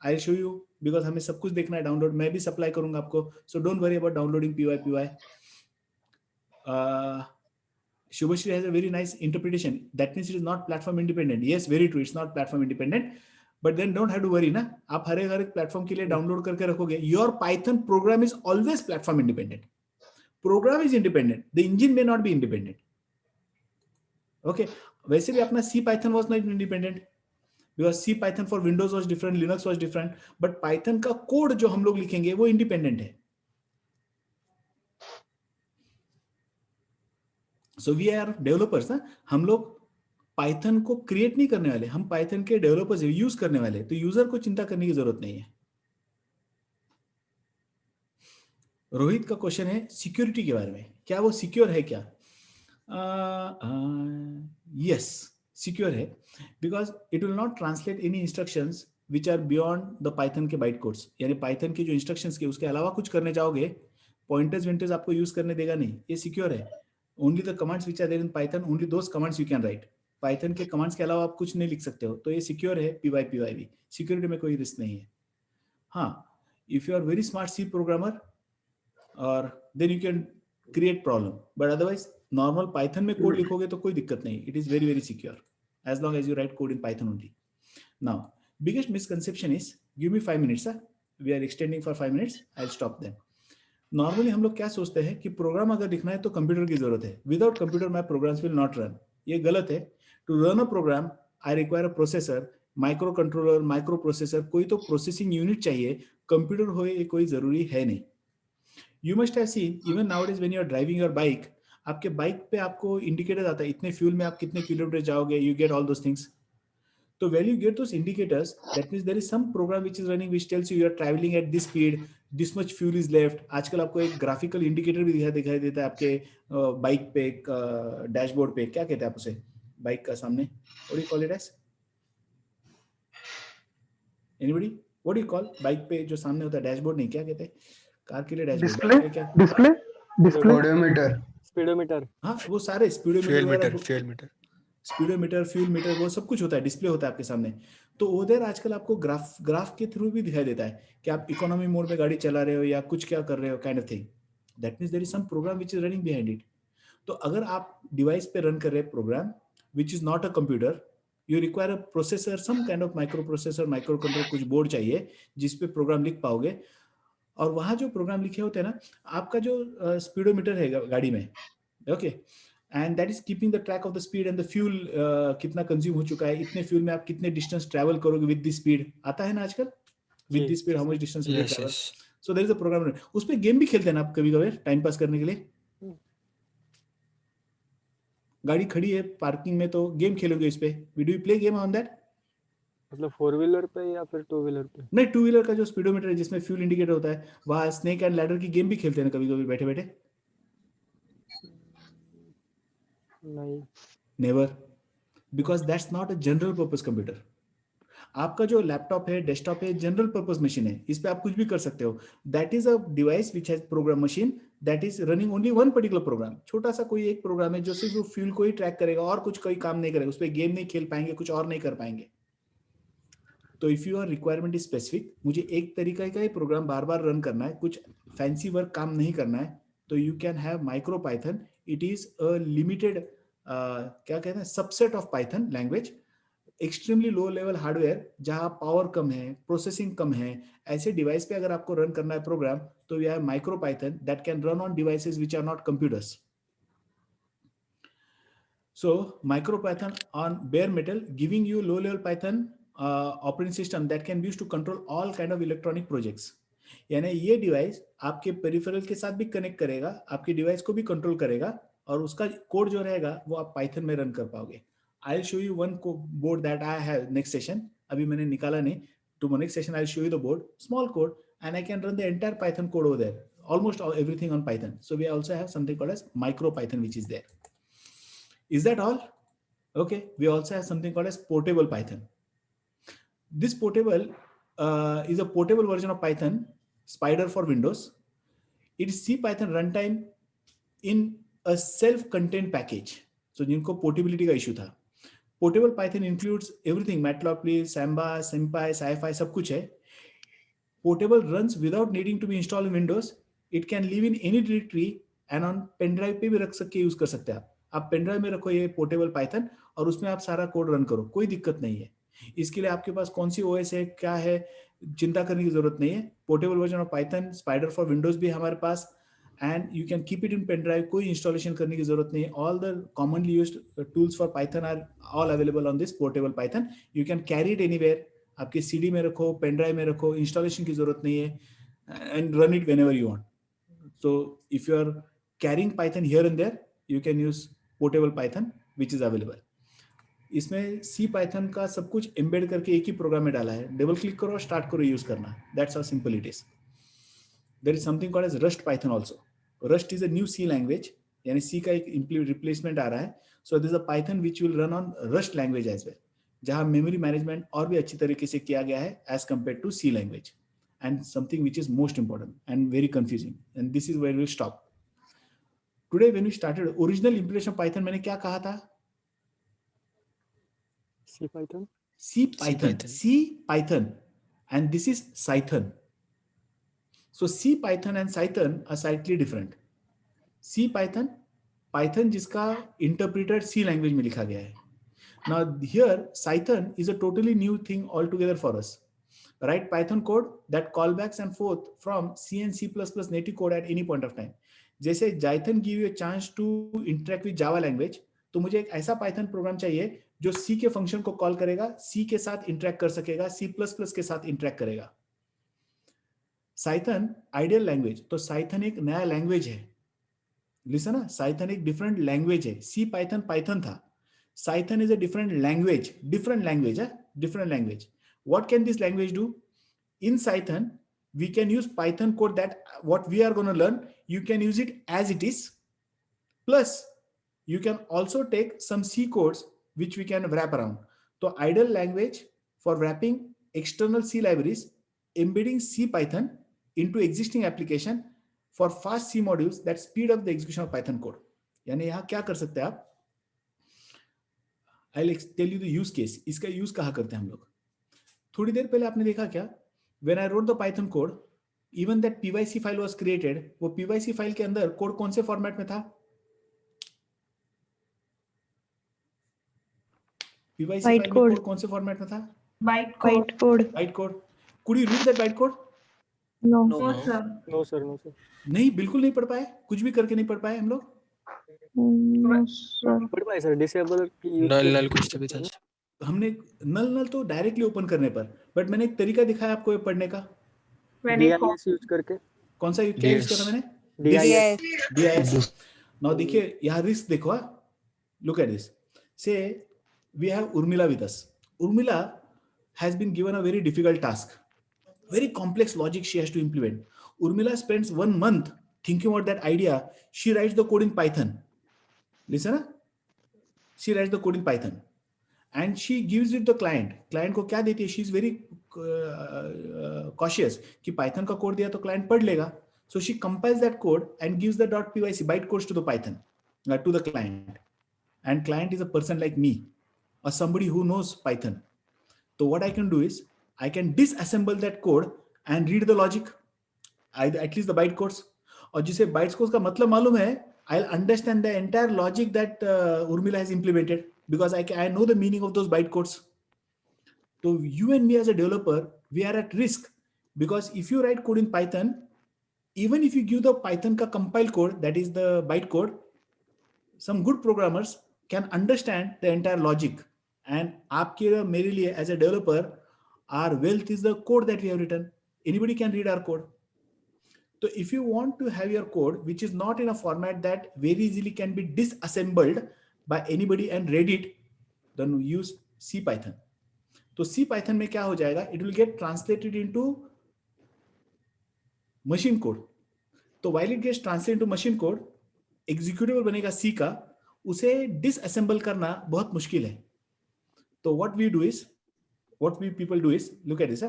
Speaker 1: I'll show you because हमें सब कुछ देखना है डाउनलोड. मैं भी सप्लाई करूंगा आपको, so don't worry about downloading py. Shubhashri has a very nice interpretation. That means it is not platform independent. Yes, very true. It's not platform independent. But then don't have to worry ना. आप हर एक platform के लिए download करके रखोगे. Your Python program is always platform independent. Program is independent. The engine may not be independent. Okay. वैसे भी अपना C Python was not independent because C Python for Windows was different, Linux was different, but Python का code जो हम लोग लिखेंगे वो independent है. So we are developers ना, हम लोग Python को क्रिएट नहीं करने वाले, हम Python के डेवलपर्स यूज करने वाले. तो यूजर को चिंता करने की जरूरत नहीं है. रोहित का क्वेश्चन है सिक्योरिटी के बारे में. क्या वो सिक्योर है क्या? यस, सिक्योर है, because it will not translate any instructions which are beyond the Python के बाइट कोड्स। यानी पाइथन के जो इंस्ट्रक्शंस के उसके अलावा कुछ करने जाओगे, पॉइंटर्स विंटर्स आपको यूज करने देगा नहीं, ये सिक्योर है। Only the commands which are there in Python, only those commands you can write. Python के कमांड्स के अलावा आप कुछ नहीं लिख सकते हो, तो ये सिक्योर है, PYPYV, सिक्योरिटी में कोई रिस्क नहीं है। हाँ, if you are very smart C programmer और then you can create problem, but otherwise normal Python में कोड लिखोगे तो कोई दिक्कत नहीं, it is very very secure as long as you write code in Python only. Now, biggest misconception is, give me 5 minutes, we are extending for 5 minutes, I'll stop them. Normally हम लोग क्या सोचते हैं कि प्रोग्राम अगर लिखना है तो कंप्यूटर की जरूरत है, without computer my programs will not run. ये गलत है। To run a program I require a processor, micro controller, micro processor, कोई तो प्रोसेसिंग यूनिट चाहिए, कंप्यूटर हो ये कोई जरूरी है नहीं। You must have seen even nowadays when you are driving your bike, आपके बाइक पे आपको इंडिकेटर आता है, इतने फ्यूल में आप कितने किलोमीटर जाओगे, you get all those things. तो when you get those indicators, that means there is some program which is running which tells you are travelling at this speed, this much fuel is left. आजकल आपको एक graphical indicator भी दिखाई देता है आपके bike पे, डैशबोर्ड पे, क्या कहते हैं आप उसे, बाइक का सामने, what do you call it as, anybody, what do you call bike पे जो सामने होता है, डैशबोर्ड नहीं, क्या कहते हैं कार के लिए डैशबोर्ड, क्या
Speaker 5: डिस्प्ले
Speaker 8: स्पीडोमीटर।
Speaker 1: हाँ, वो सारे
Speaker 7: फ्यूल मीटर,
Speaker 1: फ्यूल मीटर, वो सब कुछ होता है, डिस्प्ले होता है आपके सामने। तो उधर आजकल आपको ग्राफ के थ्रू भी दिखाई देता है कि आप इकोनॉमी मोड में गाड़ी चला रहे हो या कुछ क्या कर रहे हो, kind of thing. That means there is some program which is running behind it. तो अगर आप डिवाइस पे रन कर रहे हैं program which is not a computer, you require a processor, some kind of micro processor, micro controller, कुछ board चाहिए जिसपे प्रोग्राम लिख पाओगे। और वहां जो प्रोग्राम लिखे होते हैं ना, आपका जो स्पीडोमीटर है गाड़ी में, okay, and that is keeping the track of the speed and the fuel, कितना कंज्यूम हो चुका है, इतने फ्यूल में आप कितने डिस्टेंस ट्रैवल करोगे विद द स्पीड, आता है ना आजकल, with the speed how much distance you travel. So there is a program, उस पे गेम भी खेलते हैं ना आप कभी-कभी टाइम पास करने के लिए। गाड़ी खड़ी है पार्किंग में तो गेम खेलोगे इस पे, do you play game on that?
Speaker 8: मतलब 4 व्हीलर पे या फिर 2 व्हीलर पे?
Speaker 1: नहीं, 2 व्हीलर का जो स्पीडोमीटर है जिसमें फ्यूल इंडिकेटर होता है, वहां स्नेक एंड लैडर की गेम भी खेलते हैं ना कभी-कभी बैठे-बैठे?
Speaker 8: नहीं,
Speaker 1: never, because that's not a general purpose computer. आपका जो लैपटॉप है, डेस्कटॉप है, जनरल पर्पस मशीन है, इस पे आप कुछ भी कर सकते हो। That is a device which has program machine that is running only one particular program. छोटा सा कोई एक प्रोग्राम है जो सिर्फ फ्यूल को ही ट्रैक करेगा और कुछ कोई काम नहीं करेगा, उस पर गेम नहीं खेल पाएंगे, कुछ और नहीं कर पाएंगे। तो if your requirement is specific, मुझे एक तरीका का ही प्रोग्राम बार बार रन करना है, कुछ फैंसी वर्क काम नहीं करना है, तो you can have micro Python. It is a limited क्या कहते हैं, subset of Python language, extremely low level hardware जहां पावर कम है, प्रोसेसिंग कम है, ऐसे डिवाइस पे अगर आपको रन करना है प्रोग्राम, तो you have micro Python that can run on devices which are not computers. So MicroPython on bare metal giving you low level Python operating system that can be used to control all kind of electronic projects. यानी ये device आपके peripheral के साथ भी connect करेगा, आपके device को भी कंट्रोल करेगा, और उसका कोड जो रहेगा वो आप पाइथन में रन कर पाओगे। I'll show you one board that I have next session. अभी मैंने निकाला नहीं, to next session I'll show you the board, small code, and I can run the entire Python code over there, almost everything on Python. So we also have something called as MicroPython which is there. Is that all? Okay, we also have something called as portable Python. This portable is a portable version of Python, Spider for Windows. It is CPython runtime in a self-contained package. So जिनको portability का issue था, portable Python includes everything, Matplotlib, Samba, SymPy, SciPy, सब कुछ है। Portable runs without needing to be installed in Windows. It can live in any directory and on pen drive पे भी रख सकते, यूज कर सकते हैं आप पेन ड्राइव में रखो ये पोर्टेबल पाइथन, और उसमें आप सारा कोड रन करो, कोई दिक्कत नहीं है। इसके लिए आपके पास कौन सी ओएस है, क्या है, चिंता करने की जरूरत नहीं है। Portable version of Python, Spyder for Windows भी हमारे पास, and you can keep it in pen drive, कोई इंस्टॉलेशन करने की जरूरत नहीं है। All the commonly used tools for Python are all available on this portable Python. You can carry it anywhere, आपके सीडी में रखो, पेन ड्राइव में रखो, इंस्टॉलेशन की जरूरत नहीं है, and run it whenever you want. So if you are carrying Python here and there, you can use portable Python which is available. इसमें सी पाइथन का सब कुछ एम्बेड करके एक ही प्रोग्राम में डाला है। डबल क्लिक करो, स्टार्ट करो, यूज करना। That's how simple it is. There is something called as Rust Python also. Rust is a new C language यानी सी का एक रिप्लेसमेंट आ रहा है. So this is a Python which will run on Rust language as well, जहां memory management और भी अच्छी तरीके से किया गया है as compared to C language, and something which is most important and very confusing, and this is where we stop. Today when we started original implementation of Python, मैंने क्या कहा था?
Speaker 8: C Python.
Speaker 1: C Python, and this is Cython. So C Python and Cython are slightly different. C Python, Python जिसका interpreter C language में लिखा गया है. Now here Cython is a totally new thing altogether for us. Write Python code that callbacks and forth from C and C++ native code at any point of time. जैसे Python give you a chance to interact with Java language, तो मुझे एक ऐसा Python programme चाहिए जो सी के function को call करेगा, सी के साथ इंटरेक्ट कर सकेगा, C++ के साथ इंटरेक्ट करेगा. साइथन आइडियल लैंग्वेज, तो साइथन एक नया लैंग्वेज है. लिसन ना, साइथन एक डिफरेंट लैंग्वेज है. सी पाइथन पाइथन था, Cython is a different language है, different language. What can this language do? In Cython we can use Python code that what we are going to learn, you can use it as it is, plus you can also take some C codes which we can wrap around. So ideal language for wrapping external C libraries, embedding C Python into existing application for fast C modules that speed up the execution of Python code. यानी यहाँ क्या कर सकते हैं आप? I'll tell you the use case. इसका use कहाँ करते हैं हम लोग? थोड़ी देर पहले आपने देखा क्या? When I wrote the Python code, even that PYC file was created, वो PYC file के अंदर कोड कौन से फॉर्मेट में था? PYC file में कोड कौन से फॉर्मेट में था?
Speaker 2: Bytecode.
Speaker 1: Bytecode. Could you read that bytecode?
Speaker 2: No.
Speaker 6: No, sir.
Speaker 8: No sir.
Speaker 1: नहीं, बिल्कुल नहीं पढ़ पाए, कुछ भी करके नहीं पढ़ पाए हम लोग.
Speaker 2: No, sir.
Speaker 8: पढ़ पाए सर. डिसेबल की
Speaker 7: नल कुछ तो भी था.
Speaker 1: हमने नल तो डायरेक्टली ओपन करने पर, बट मैंने एक तरीका दिखाया आपको ये पढ़ने का.
Speaker 8: DIS यूज करके.
Speaker 1: कौन सा क्या यूज करा मैंने? DIS. नाउ देखिए यहाँ रिस्क देखो. Look at this. से we have Urmila with us. Urmila has been given a very difficult task, very complex logic she has to implement. Urmila spends 1 month thinking about that idea. She writes the code in Python. Listen, she writes the code in Python and she gives it to the client. Client को क्या देती है? She is very cautious कि Python का code दिया तो client पढ़ लेगा. So she compiles that code and gives the .pyc bytecodes to the Python to the client. And client is a person like me, or somebody who knows Python. So what I can do is I can disassemble that code and read the logic, at least the bytecodes. और जिसे bytecodes का मतलब मालूम है, I'll understand the entire logic that Urmila has implemented because I know the meaning of those bytecodes. So you and me as a developer, we are at risk because if you write code in Python, even if you give the Python ka compile code, that is the bytecode, some good programmers can understand the entire logic. And आपके मेरे लिए as a developer, our wealth is the code that we have written. Anybody can read our code. So if you want to have your code, which is not in a format that very easily can be disassembled by anybody and read it, then use C Python. तो C Python में क्या हो जाएगा? It will get translated into machine code. तो while it gets translated into machine code, executable बनेगा C का, उसे disassemble करना बहुत मुश्किल है. तो what we people do is, look at this.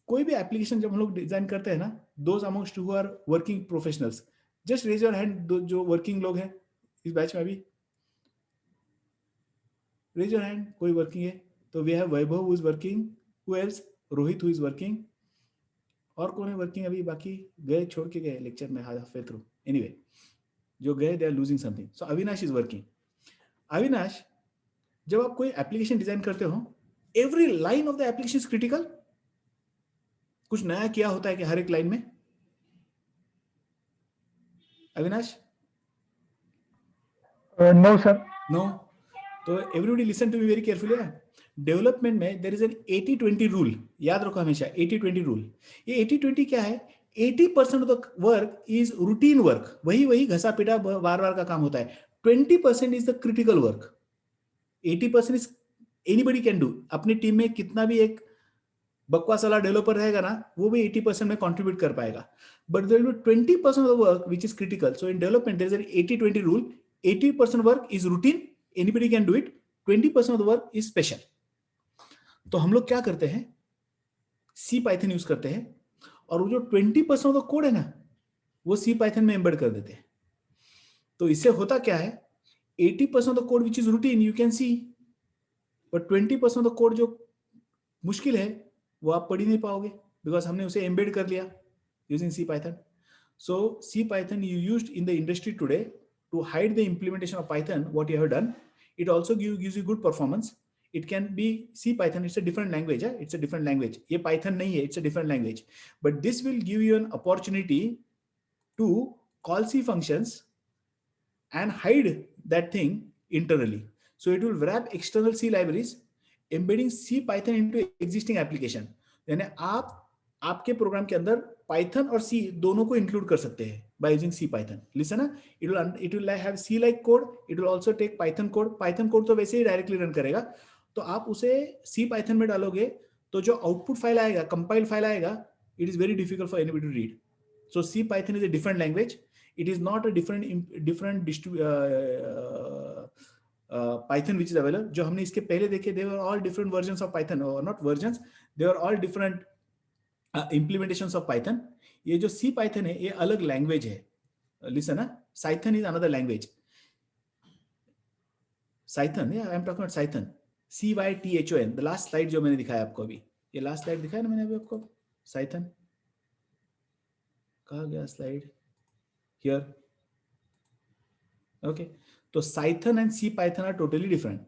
Speaker 1: कोई भी एप्लीकेशन जब हम लोग डिजाइन करते हैं ना, those amongst who are working professionals, just raise your hand. जो वर्किंग लोग हैं इस बैच में अभी, raise your hand. कोई वर्किंग है? तो we have Vaibhav who is working. Who else? Rohit who is working. और कौन है वर्किंग अभी? बाकी गए, छोड़ के गए लेक्चर में halfway through. Anyway, जो गए they are losing something. So Avinash is working. Avinash, जब आप कोई एप्लीकेशन डिजाइन करते हो, every line of the application is critical. कुछ नया किया होता है कि हर एक लाइन में? अविनाश?
Speaker 5: No, sir.
Speaker 1: No. तो everybody listen to me very carefully. Development में there is an 80-20 rule. याद रखो हमेशा 80-20 rule. ये 80-20 क्या है? 80% of the work is routine work. वही घसा पिटा बार-बार का काम होता है. 20% is the critical work. 80% is anybody can do. अपनी टीम में कितना भी एक बकवास वाला डेवलपर रहेगा ना, वो भी 80% में कंट्रीब्यूट कर पाएगा. But there will be 20% of the work which is critical. So in development, there is an 80-20 rule. 80% work is routine, anybody can do it. 20% of the work is special. तो हम लोग क्या करते हैं, सी पाइथन यूज करते हैं, और वो जो 20% ऑफ द कोड है ना, वो सी पाइथन में एम्बेड कर देते हैं. तो इससे होता क्या है, 80% of the code which is routine you can see, but 20% of the code जो मुश्किल है वो आप पढ़ ही नहीं पाओगे, बिकॉज हमने उसे एम्बेड कर लिया using C Python. So C Python you used in the industry today to hide the implementation of Python what you have done. It also gives you good performance. It can be C Python. It's a different language. It's a different language. ये Python नहीं है. It's a different language. But this will give you an opportunity to call C functions and hide that thing internally. So it will wrap external C libraries, embedding C Python into existing application. यानी आप आपके programme के अंदर Python और C दोनों को include कर सकते हैं by using C Python. Listen, it will have C like code. It will also take Python code. Python code तो वैसे ही डायरेक्टली रन करेगा. तो आप उसे C Python में डालोगे तो जो आउटपुट फाइल आएगा, कंपाइल फाइल आएगा, it is very difficult for anybody to read. So C Python is a different language. It is not a different Python which is available. जो हमने इसके पहले देखे, they were all different versions of Python, or not versions, they were all different implementations of Python. ये जो C Python है, ये अलग लैंग्वेज है. Listen, Python is another language. Python, yeah, I am talking about Python. Cython. The last slide जो मैंने दिखाया आपको अभी, ये last slide दिखाया ना मैंने अभी आपको, Python. कहाँ गया slide? Here. Okay. तो Python and C Python are totally different.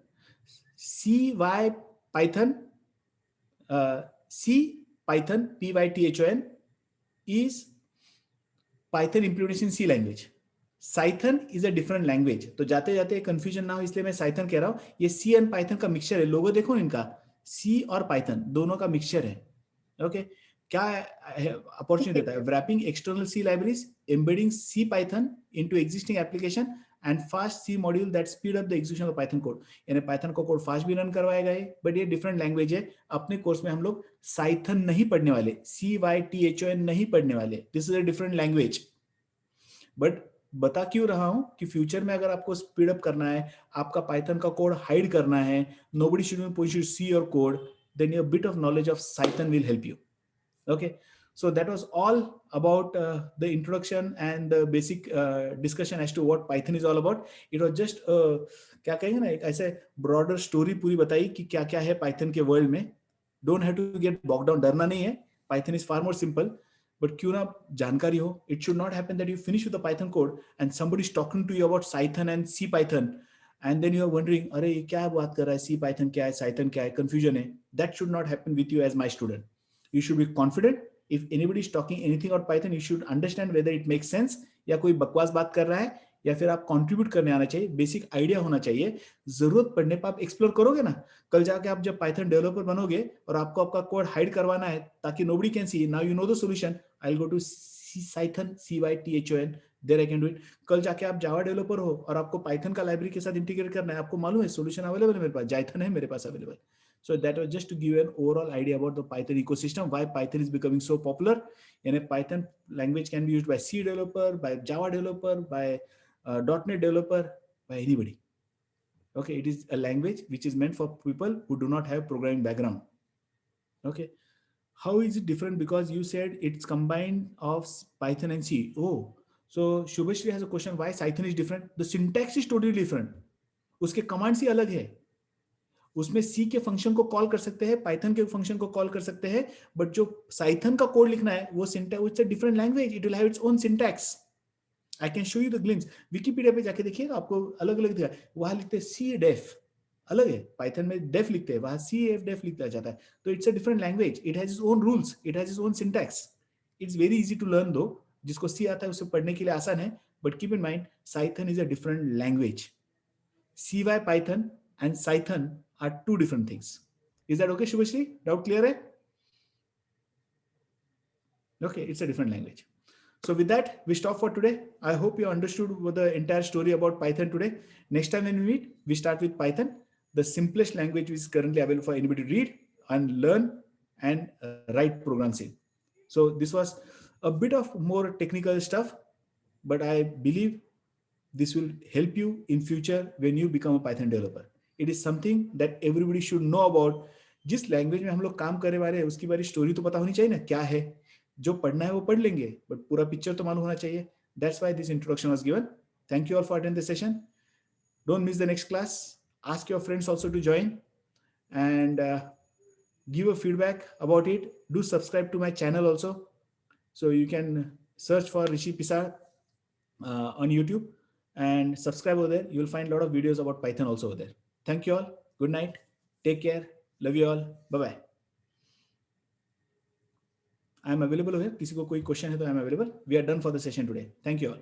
Speaker 1: C Python, C Python, Python is Python implementation C language. Python is a different language. तो जाते जाते कंफ्यूजन ना हो इसलिए मैं Python कह रहा हूँ. ये C and Python का मिक्सचर है. लोगो देखो इनका, C और Python दोनों का मिक्सचर है. ओके, क्या अपॉर्चुनिटी देता है? wrapping external C libraries, embedding C Python into existing application and fast C module that speed up the execution of Python code. यानी Python को कोड फास्ट भी रन करवाएगा ये, बट ये डिफरेंट लैंग्वेज है. अपने कोर्स में हम लोग Python नहीं पढ़ने वाले, Cython नहीं पढ़ने वाले. This is a different language. But बता क्यों रहा हूं कि फ्यूचर में अगर आपको स्पीड अप करना है, आपका Python का कोड हाइड करना है, nobody should see your code, then your bit of knowledge of Python will help you. Okay, so that was all about the introduction and the basic discussion as to what Python is all about. It was just क्या कहेंगे ना, एक ऐसे broader story पूरी बताई कि क्या क्या है Python के वर्ल्ड में. Don't have to get bogged down, डरना नहीं है. Python is far more simple. But क्यों ना जानकारी हो. It should not happen that you finish with the Python code and somebody is talking to you about Python and C Python and then you are wondering, अरे ये क्या बात कर रहा है, C Python क्या है, Python क्या है, confusion है. That should not happen with you as my student. You should be confident. If anybody is talking anything about Python, you should understand whether it makes sense या कोई बकवास बात कर रहा है या फिर आप कंट्रीब्यूट करने आना चाहिए. बेसिक आइडिया होना चाहिए. जरूरत पड़ने पर आप एक्सप्लोर करोगे ना, कल जाके आप जब पाइथन डेवलपर बनोगे और आपको आपका कोड हाइड करवाना है ताकि nobody can see, now you know the solution. I'll go to Python, Cython, there I can do it. कल जाके आप जावा डेवलपर हो और आपको पाइथन का लाइब्रेरी के साथ इंटीग्रेट करना है, आपको मालूम है सोल्यूशन अवेलेबल है मेरे पास, जाइथन है मेरे पास available. So that was just to give you an overall idea about the Python ecosystem, why Python is becoming so popular. And a Python language can be used by C developer, by Java developer, by .NET developer, by anybody. Okay, it is a language which is meant for people who do not have programming background. Okay, how is it different? Because you said it's combined of Python and C. Oh, so Shubhashri has a question, why Python is different? The syntax is totally different. उसके commands ही अलग है. उसमें C के function को call कर सकते हैं, Python के फंक्शन को कॉल कर सकते हैं, बट जो Python का कोड लिखना है वो syntax, it's a different language, it will have it's own syntax. I can show you the glimpse. Wikipedia पे जाके देखिएगा, आपको अलग अलग दिखा. वहां लिखते हैं C def, अलग है. पाइथन में def लिखते हैं, वहां C f def लिखा जाता है. तो it's a different language, it has its own rules, it has its own syntax. It's very easy to learn though. जिसको C आता है उसे पढ़ने के लिए आसान है, but keep in mind Python is a different language. CY Python and Python are two different things. Is that okay, Shubhashri? Doubt clear hai? Okay, it's a different language. So with that, we stop for today. I hope you understood the entire story about Python today. Next time when we meet, we start with Python, the simplest language which is currently available for anybody to read and learn and write programs in. So this was a bit of more technical stuff, but I believe this will help you in future when you become a Python developer. It is something that everybody should know about. जिस language में हम लोग काम करने वाले हैं उसकी बारी स्टोरी तो पता होनी चाहिए ना, क्या है, जो पढ़ना है वो पढ़ लेंगे, बट पूरा पिक्चर तो मालूम होना चाहिए. That's why this introduction was given. Thank you all for attending the session. Don't miss the next class. Ask your friends also to join and give a feedback about it. Do subscribe to my channel also. So you can search for Rishi Pisar on YouTube and subscribe over there. You'll find a lot of videos about Python also over there. Thank you all. Good night. Take care. Love you all. Bye-bye. I am available here. किसी को कोई question है तो I am available. We are done for the session today. Thank you all.